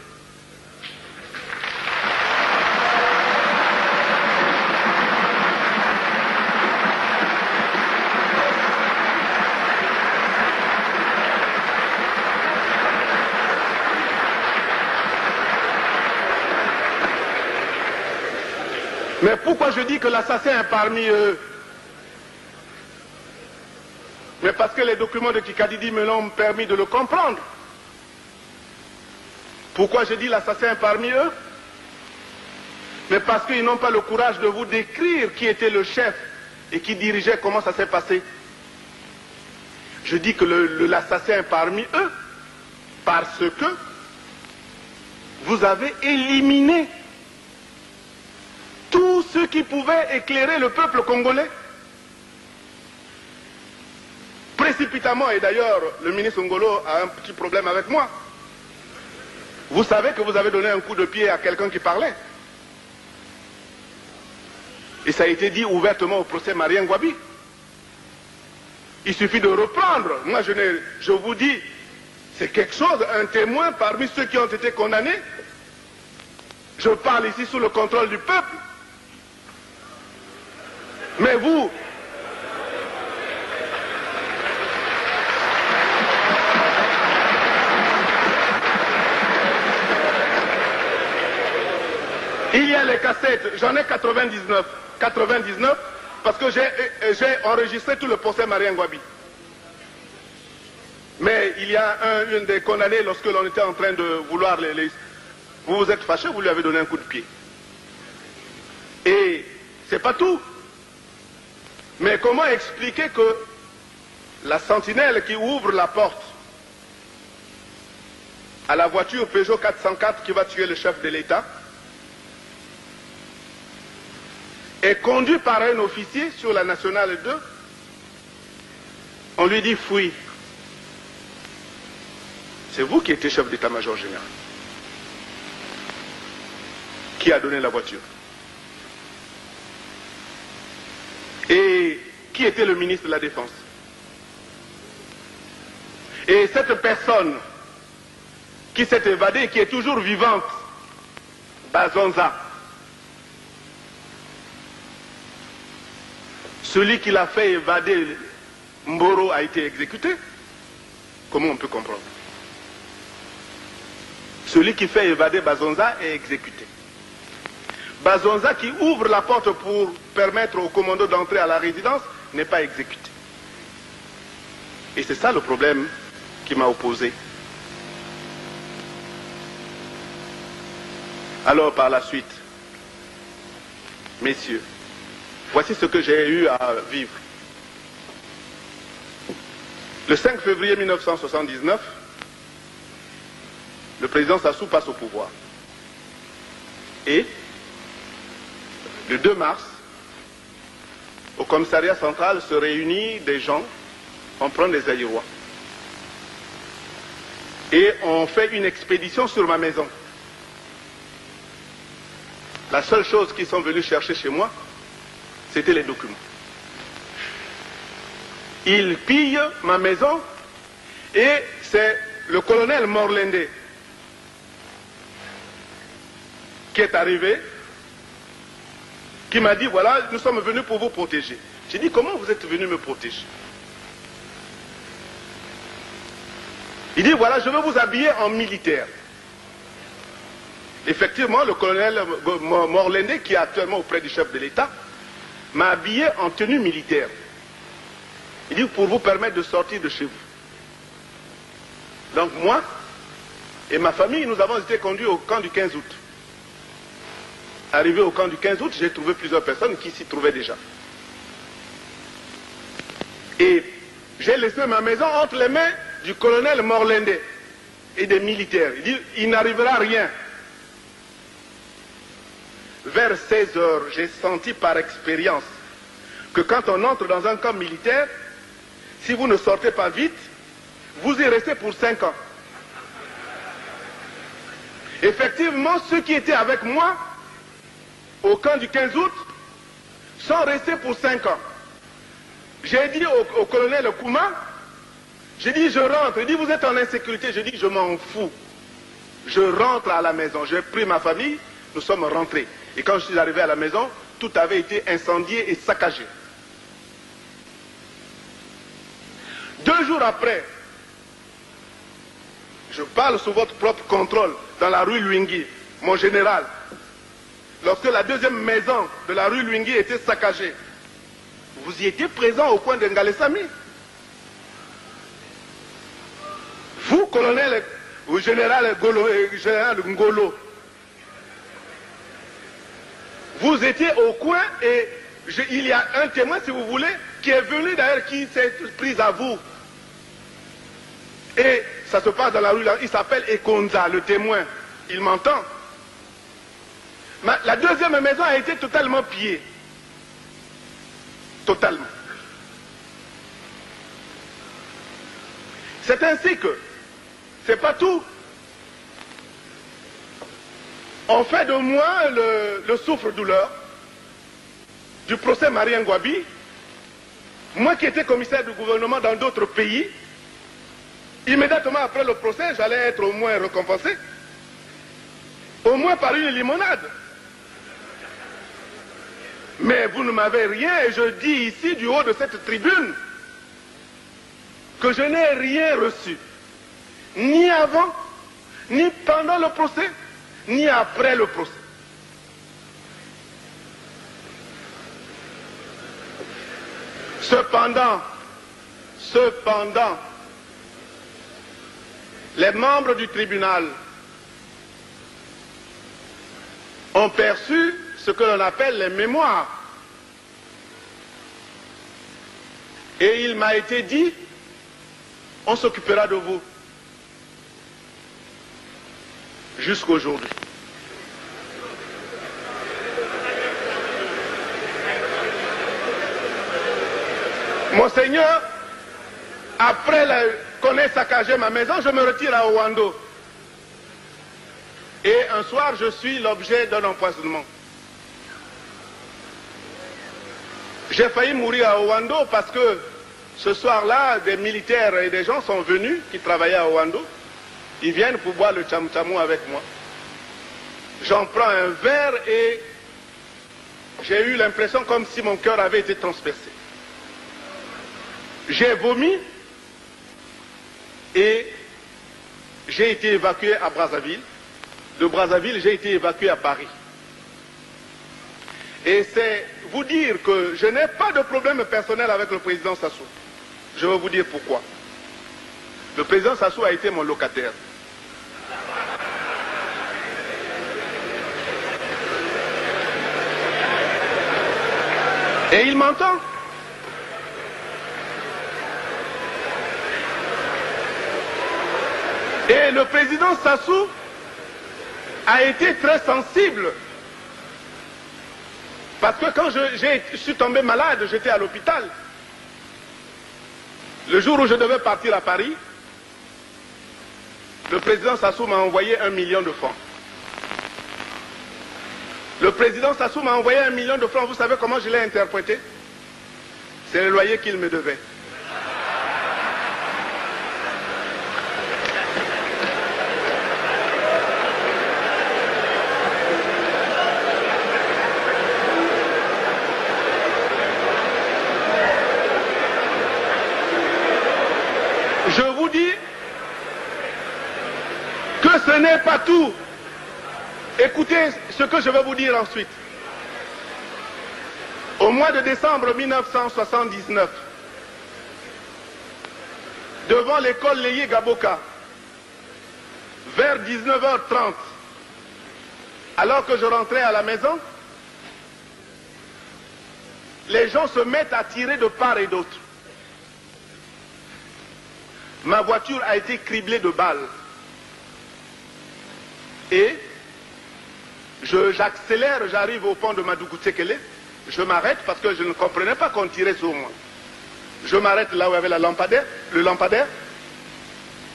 Speaker 13: Mais pourquoi je dis que l'assassin est parmi eux? Mais parce que les documents de Kikadidi me l'ont permis de le comprendre. Pourquoi je dis l'assassin est parmi eux? Mais parce qu'ils n'ont pas le courage de vous décrire qui était le chef et qui dirigeait, comment ça s'est passé. Je dis que l'assassin est parmi eux parce que vous avez éliminé tout ce qui pouvait éclairer le peuple congolais. Précipitamment, et d'ailleurs le ministre Ngolo a un petit problème avec moi. Vous savez que vous avez donné un coup de pied à quelqu'un qui parlait. Et ça a été dit ouvertement au procès Marien Ngouabi. Il suffit de reprendre. Moi je vous dis, c'est quelque chose, un témoin parmi ceux qui ont été condamnés.
Speaker 2: Je parle ici sous le contrôle du peuple. Mais vous, il y a les cassettes, j'en ai 99, parce que j'ai enregistré tout le procès Marien Ngouabi. Mais il y a une des condamnés, lorsque l'on était en train de vouloir vous vous êtes fâché, vous lui avez donné un coup de pied. Et c'est pas tout. Mais comment expliquer que la sentinelle qui ouvre la porte à la voiture Peugeot 404 qui va tuer le chef de l'État est conduit par un officier sur la Nationale 2? On lui dit fouille. C'est vous qui étiez chef d'état-major général. Qui a donné la voiture? Et qui était le ministre de la Défense? Et cette personne qui s'est évadée, qui est toujours vivante, Bazonza, celui qui l'a fait évader, Mboro, a été exécuté. Comment on peut comprendre? Celui qui fait évader Bazonza est exécuté. Bazonza qui ouvre la porte pour permettre au commando d'entrer à la résidence n'est pas exécuté. Et c'est ça le problème qui m'a opposé. Alors par la suite, messieurs, voici ce que j'ai eu à vivre. Le 5 février 1979, le président Sassou passe au pouvoir. Et le 2 mars, au commissariat central se réunissent des gens, on prend des aérois. Et on fait une expédition sur ma maison. La seule chose qu'ils sont venus chercher chez moi, c'était les documents. Ils pillent ma maison et c'est le colonel Morlende qui est arrivé, qui m'a dit, voilà, nous sommes venus pour vous protéger. J'ai dit, comment vous êtes venus me protéger? Il dit, voilà, je veux vous habiller en militaire. Effectivement, le colonel Morlende, qui est actuellement auprès du chef de l'État, m'a habillé en tenue militaire. Il dit, pour vous permettre de sortir de chez vous. Donc moi et ma famille, nous avons été conduits au camp du 15 août. Arrivé au camp du 15 août, j'ai trouvé plusieurs personnes qui s'y trouvaient déjà. Et j'ai laissé ma maison entre les mains du colonel Morlende et des militaires. Il dit, il n'arrivera rien. Vers 16 heures, j'ai senti par expérience que quand on entre dans un camp militaire, si vous ne sortez pas vite, vous y restez pour 5 ans. Effectivement, ceux qui étaient avec moi au camp du 15 août sont restés pour 5 ans. J'ai dit au colonel Kouma, j'ai dit je rentre. Il dit vous êtes en insécurité. J'ai dit je m'en fous. Je rentre à la maison. J'ai pris ma famille, nous sommes rentrés. Et quand je suis arrivé à la maison, tout avait été incendié et saccagé. 2 jours après, je parle sous votre propre contrôle, dans la rue Luingui, mon général, lorsque la deuxième maison de la rue Luingui était saccagée, vous y étiez présent au coin de Ngalesami. Vous, colonel ou général Ngolo, vous étiez au coin et il y a un témoin, si vous voulez, qui est venu d'ailleurs, qui s'est pris à vous. Et ça se passe dans la rue, il s'appelle Ekonza, le témoin. Il m'entend. La deuxième maison a été totalement pillée. Totalement. C'est ainsi que, c'est pas tout. On fait de moi le souffre-douleur du procès Marien Ngouabi. Moi qui étais commissaire du gouvernement dans d'autres pays, immédiatement après le procès, j'allais être au moins récompensé. Au moins par une limonade. Mais vous ne m'avez rien, et je dis ici du haut de cette tribune que je n'ai rien reçu, ni avant, ni pendant le procès, ni après le procès. Cependant, les membres du tribunal ont perçu ce que l'on appelle les mémoires. Et il m'a été dit, on s'occupera de vous jusqu'aujourd'hui. Monseigneur, après qu'on ait saccagé ma maison, je me retire à Owando. Et un soir, je suis l'objet d'un empoisonnement. J'ai failli mourir à Owando parce que ce soir-là, des militaires et des gens sont venus qui travaillaient à Owando. Ils viennent pour boire le tchamou avec moi. J'en prends un verre et j'ai eu l'impression comme si mon cœur avait été transpercé. J'ai vomi et j'ai été évacué à Brazzaville. De Brazzaville, j'ai été évacué à Paris. Et c'est vous dire que je n'ai pas de problème personnel avec le président Sassou. Je vais vous dire pourquoi. Le président Sassou a été mon locataire. Et il m'entend. Et le président Sassou a été très sensible. Parce que quand je suis tombé malade, j'étais à l'hôpital. Le jour où je devais partir à Paris, le président Sassou m'a envoyé 1 million de francs. Le président Sassou m'a envoyé 1 million de francs. Vous savez comment je l'ai interprété? C'est le loyer qu'il me devait. Je vous dis que ce n'est pas tout. Écoutez ce que je vais vous dire ensuite. Au mois de décembre 1979, devant l'école Léyé Gaboka, vers 19h30, alors que je rentrais à la maison, les gens se mettent à tirer de part et d'autre. Ma voiture a été criblée de balles. Et j'accélère, j'arrive au pont de Madougou-Tsekele. Je m'arrête parce que je ne comprenais pas qu'on tirait sur moi. Je m'arrête là où il y avait le lampadaire.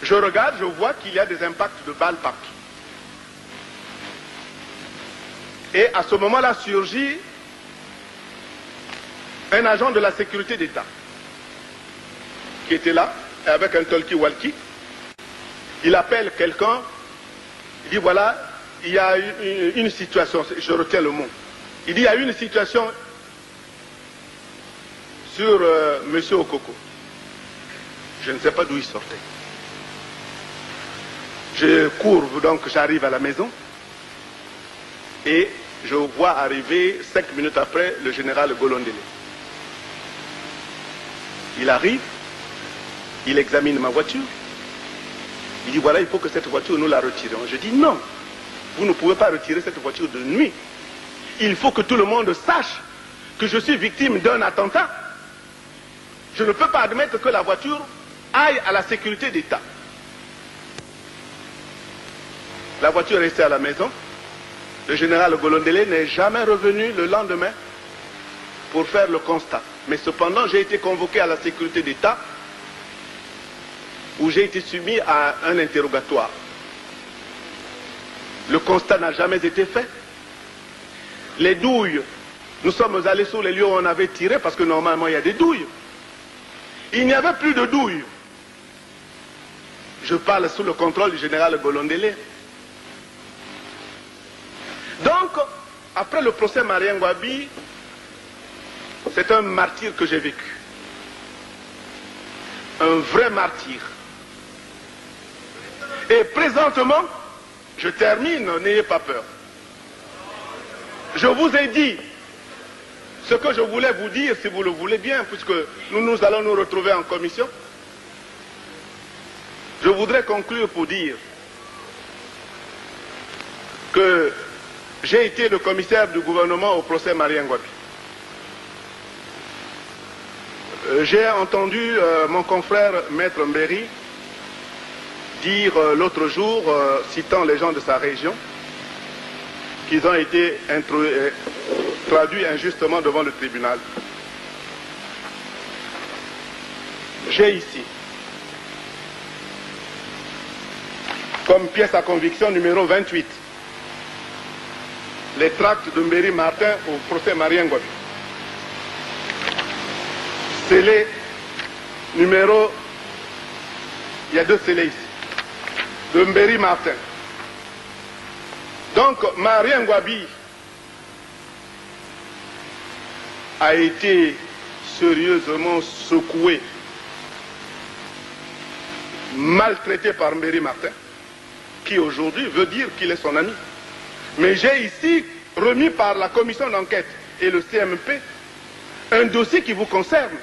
Speaker 2: Je regarde, je vois qu'il y a des impacts de balles partout. Et à ce moment-là surgit un agent de la sécurité d'État qui était là, avec un talkie-walkie. Il appelle quelqu'un, il dit voilà, il y a une situation, je retiens le mot. Il dit il y a une situation sur Monsieur Okoko. Je ne sais pas d'où il sortait. Je cours, donc j'arrive à la maison et je vois arriver 5 minutes après le général Golondele. Il arrive, il examine ma voiture, il dit voilà, il faut que cette voiture nous la retirions. Je dis non, vous ne pouvez pas retirer cette voiture de nuit. Il faut que tout le monde sache que je suis victime d'un attentat. Je ne peux pas admettre que la voiture aille à la sécurité d'État. La voiture est restée à la maison. Le général Golondele n'est jamais revenu le lendemain pour faire le constat. Mais cependant, j'ai été convoqué à la sécurité d'État où j'ai été soumis à un interrogatoire. Le constat n'a jamais été fait. Les douilles, nous sommes allés sur les lieux où on avait tiré parce que normalement il y a des douilles. Il n'y avait plus de douilles. Je parle sous le contrôle du général Golondele. après le procès Marien Ngouabi, c'est un martyr que j'ai vécu. Un vrai martyr. Et présentement, je termine, n'ayez pas peur. Je vous ai dit ce que je voulais vous dire, si vous le voulez bien, puisque nous allons nous retrouver en commission. Je voudrais conclure pour dire que j'ai été le commissaire du gouvernement au procès Marien Ngouabi. J'ai entendu mon confrère Maître Mbéri dire l'autre jour, citant les gens de sa région, qu'ils ont été traduits injustement devant le tribunal. J'ai ici, comme pièce à conviction numéro 28, les tracts de Mbéri Martin au procès Marien Ngouabi. Scellé numéro, il y a 2 scellés ici, de Mbéri Martin. Donc Marien Ngouabi a été sérieusement secoué, maltraité par Mbéri Martin, qui aujourd'hui veut dire qu'il est son ami. Mais j'ai ici remis par la commission d'enquête et le CMP un dossier qui vous concerne.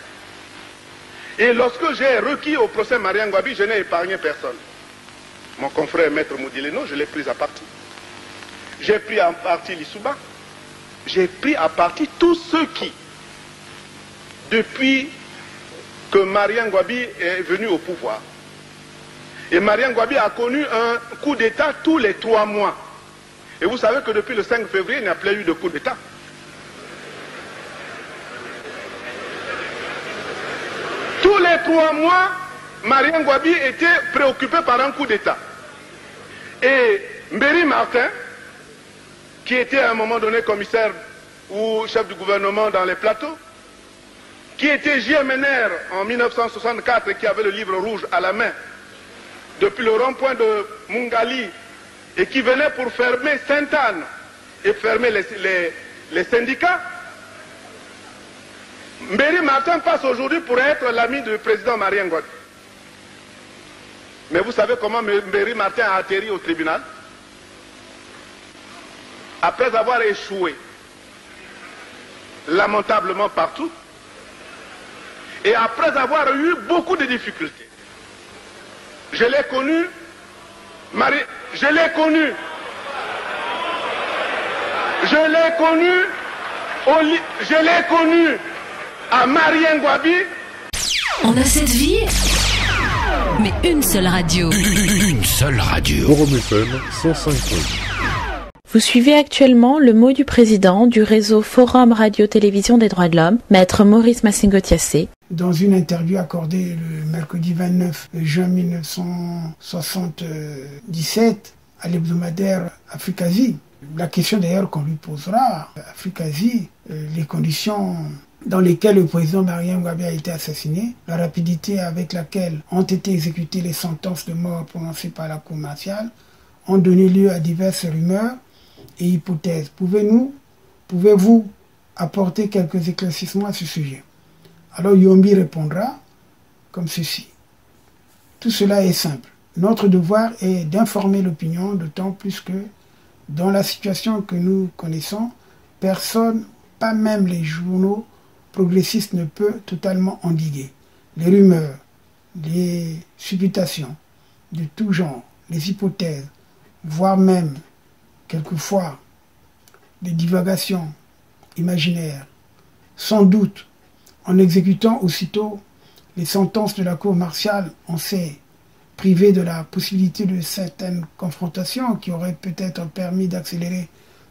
Speaker 2: Et lorsque j'ai requis au procès Marien Ngouabi, je n'ai épargné personne. Mon confrère Maître Moudileno, je l'ai pris à partie. J'ai pris à partie Lissouba. J'ai pris à partie tous ceux qui, depuis que Marien Ngouabi est venu au pouvoir, et Marien Ngouabi a connu un coup d'État tous les 3 mois. Et vous savez que depuis le 5 février, il n'y a plus eu de coup d'État. Tous les 3 mois, Marien Ngouabi était préoccupé par un coup d'État. Et Mbéri Martin, qui était à un moment donné commissaire ou chef du gouvernement dans les plateaux, qui était JMNR en 1964 et qui avait le livre rouge à la main, depuis le rond-point de Mungali, et qui venait pour fermer Sainte-Anne et fermer les syndicats, Mbéri Martin passe aujourd'hui pour être l'ami du président Marien Ngouabi. Mais vous savez comment Mbéri Martin a atterri au tribunal? Après avoir échoué lamentablement partout, et après avoir eu beaucoup de difficultés. Je l'ai connu, à Marien Ngouabi.
Speaker 7: On a cette vie, mais une seule radio.
Speaker 9: Une seule radio.
Speaker 8: Forum FM 105.8.
Speaker 4: Vous suivez actuellement le mot du président du réseau Forum Radio-Télévision des droits de l'homme, Maître Maurice Massingo-Thiassé.
Speaker 6: Dans une interview accordée le mercredi 29 juin 1977 à l'hebdomadaire Africasie, la question d'ailleurs qu'on lui posera, Africasie, les conditions dans lesquelles le président Marien Ngouabi a été assassiné, la rapidité avec laquelle ont été exécutées les sentences de mort prononcées par la Cour martiale, ont donné lieu à diverses rumeurs et hypothèses. Pouvez-vous apporter quelques éclaircissements à ce sujet? Alors Yombi répondra comme ceci. Tout cela est simple. Notre devoir est d'informer l'opinion, d'autant plus que dans la situation que nous connaissons, personne, pas même les journaux progressistes, ne peut totalement endiguer les rumeurs, les supputations de tout genre, les hypothèses, voire même, quelquefois, des divagations imaginaires. Sans doute, en exécutant aussitôt les sentences de la Cour martiale, on s'est privé de la possibilité de certaines confrontations qui auraient peut-être permis d'accélérer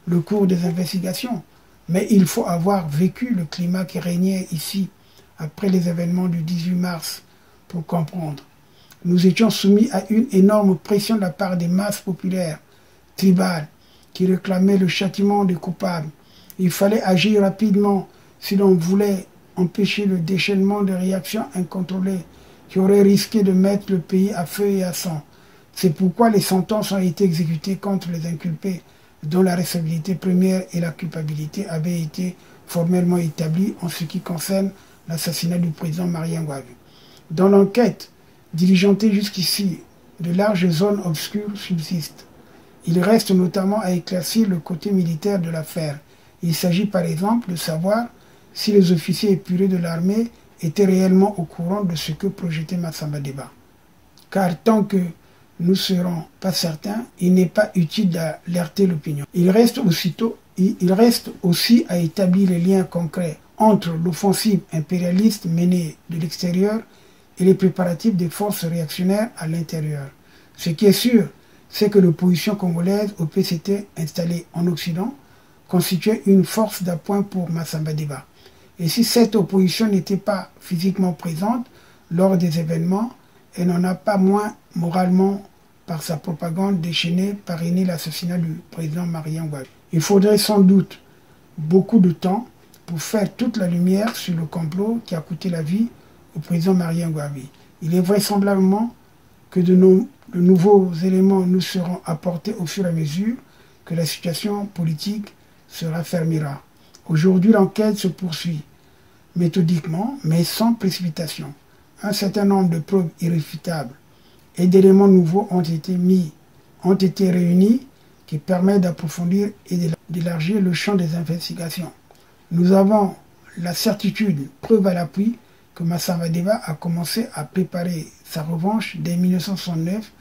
Speaker 6: le cours des investigations. Mais il faut avoir vécu le climat qui régnait ici après les événements du 18 mars pour comprendre. Nous étions soumis à une énorme pression de la part des masses populaires, tribales, qui réclamaient le châtiment des coupables. Il fallait agir rapidement si l'on voulait empêcher le déchaînement de réactions incontrôlées qui auraient risqué de mettre le pays à feu et à sang. C'est pourquoi les sentences ont été exécutées contre les inculpés dont la responsabilité première et la culpabilité avaient été formellement établies en ce qui concerne l'assassinat du président Marien Ngouabi. Dans l'enquête diligentée jusqu'ici, de larges zones obscures subsistent. Il reste notamment à éclaircir le côté militaire de l'affaire. Il s'agit par exemple de savoir si les officiers épurés de l'armée étaient réellement au courant de ce que projetait Massamba Deba. Car tant que nous ne serons pas certains, il n'est pas utile d'alerter l'opinion. Il reste aussi à établir les liens concrets entre l'offensive impérialiste menée de l'extérieur et les préparatifs des forces réactionnaires à l'intérieur. Ce qui est sûr, c'est que l'opposition congolaise au PCT installée en Occident constituait une force d'appoint pour Massamba Deba. Et si cette opposition n'était pas physiquement présente lors des événements, elle n'en a pas moins moralement, par sa propagande déchaînée, parrainé l'assassinat du président Marien Ngouabi. Il faudrait sans doute beaucoup de temps pour faire toute la lumière sur le complot qui a coûté la vie au président Marien Ngouabi. Il est vraisemblablement que de nouveaux éléments nous seront apportés au fur et à mesure que la situation politique se raffermira. Aujourd'hui, l'enquête se poursuit méthodiquement, mais sans précipitation. Un certain nombre de preuves irréfutables et d'éléments nouveaux ont été réunis qui permettent d'approfondir et d'élargir le champ des investigations. Nous avons la certitude, preuve à l'appui, que Massamba Deba a commencé à préparer sa revanche dès 1969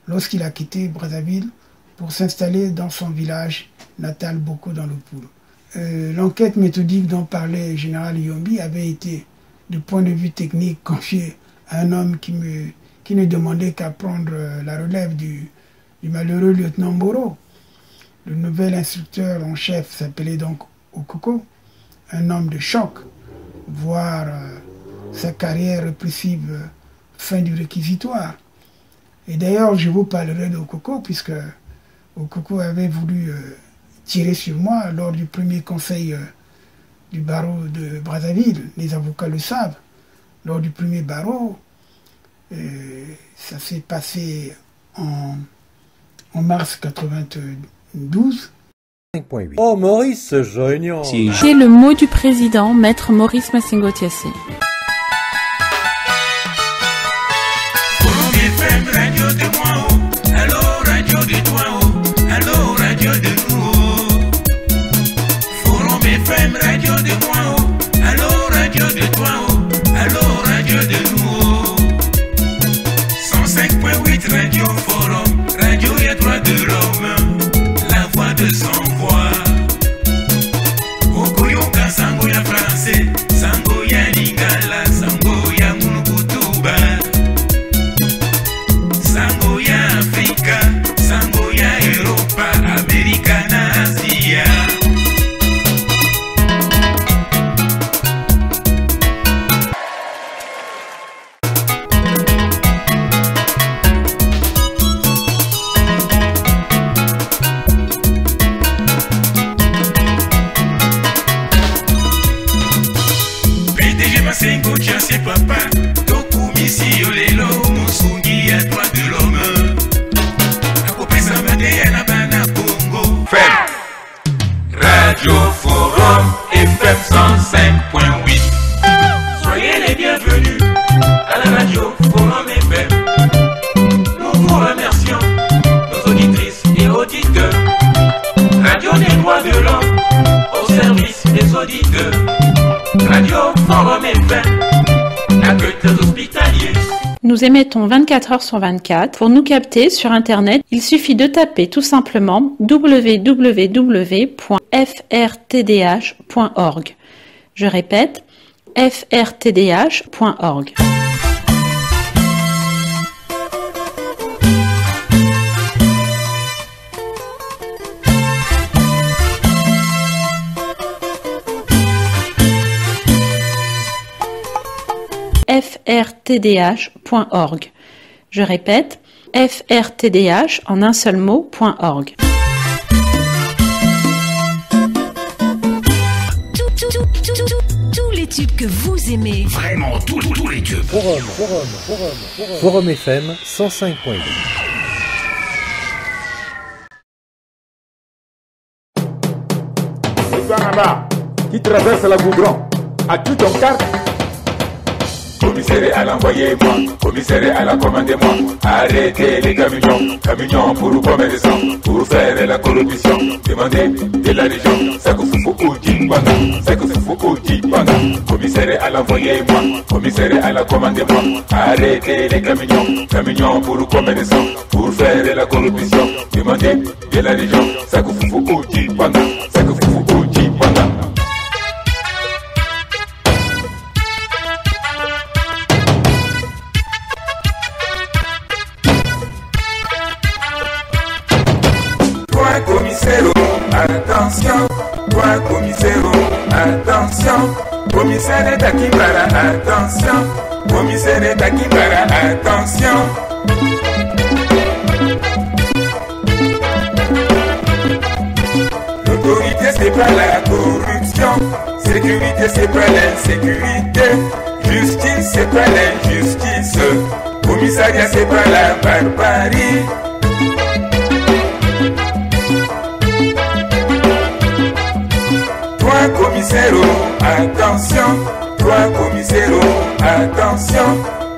Speaker 6: lorsqu'il a quitté Brazzaville pour s'installer dans son village natal, Boko, dans le Poul. L'enquête méthodique dont parlait le général Yombi avait été, du point de vue technique, confiée à un homme qui ne demandait qu'à prendre la relève du malheureux lieutenant Mboro. Le nouvel instructeur en chef s'appelait donc Okoko, un homme de choc, voir sa carrière répressive fin du réquisitoire. Et d'ailleurs, je vous parlerai d'Okoko, puisque Okoko avait voulu tirer sur moi lors du premier conseil du barreau de Brazzaville. Les avocats le savent. Lors du premier barreau, ça s'est passé en mars 92.
Speaker 8: Oh, Maurice Joignan.
Speaker 4: C'est le mot du président, maître Maurice Massengo Thiassé.
Speaker 1: Radio Forum, Radio et droit de l'homme, la voix de sans voix. Okoyoka sango ya français, sango ya lingala, sango ya munukutuba, sango ya Afrika, sango ya Europa, Amerika na Asia. Sengo Thiassé papa, Tokumisi Olelo, Musungi à droit de l'homme. Akopesa Madeya na bana Congo. Radio Forum FM 105.8. Soyez les bienvenus à la Radio Forum FM. Nous vous remercions, nos auditrices et auditeurs. Radio des droits de l'homme au service des auditeurs. Radio Forum FM, accueille tes hospitaliers.
Speaker 4: Nous émettons 24 heures sur 24. Pour nous capter sur Internet, il suffit de taper tout simplement www.frtdh.org. Je répète, frtdh.org. frtdh.org. Je répète, frtdh en un seul mot.org.
Speaker 7: Tous les tubes que vous aimez.
Speaker 1: Vraiment, tous les tubes.
Speaker 8: Forum FM 105.8.
Speaker 14: Barnaba, qui traverse la goudron. As-tu ton carte?
Speaker 1: Commissaire à l'envoyez-moi, commissaire à la commandez-moi. Arrêtez les camions, camions pour commerçants, pour faire la corruption. Demandez de la région, c'est que vous faut Banga, c'est que vous faut Banga. Commissaire à l'envoyez-moi, commissaire à la commandez-moi. Arrêtez les camions, camions pour commerçants, pour faire la corruption. Demandez de la région, c'est que vous faut Banga, c'est que vous faut Banga.
Speaker 15: Commissaire, attention, toi commissaire, attention, commissaire Takibara, attention, commissaire Takibara, attention. L'autorité c'est pas la corruption, sécurité c'est pas l'insécurité, justice c'est pas l'injustice, commissariat c'est pas la barbarie. Toi commissaire, attention, toi commissaire, attention,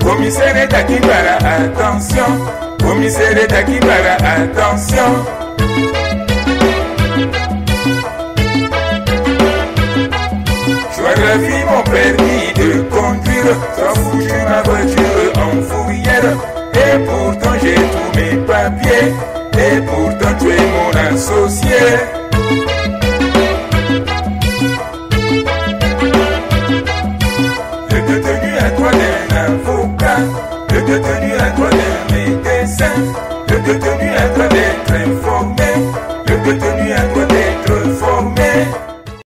Speaker 15: commissaire Takibara, attention, commissaire Takibara, attention. Géographie mon permis de conduire, soit foutu ma voiture en fourrière, et pourtant j'ai tous mes papiers, et pourtant tu es mon associé. Le détenu à toi d'un avocat, le détenu à toi d'un médecin, le détenu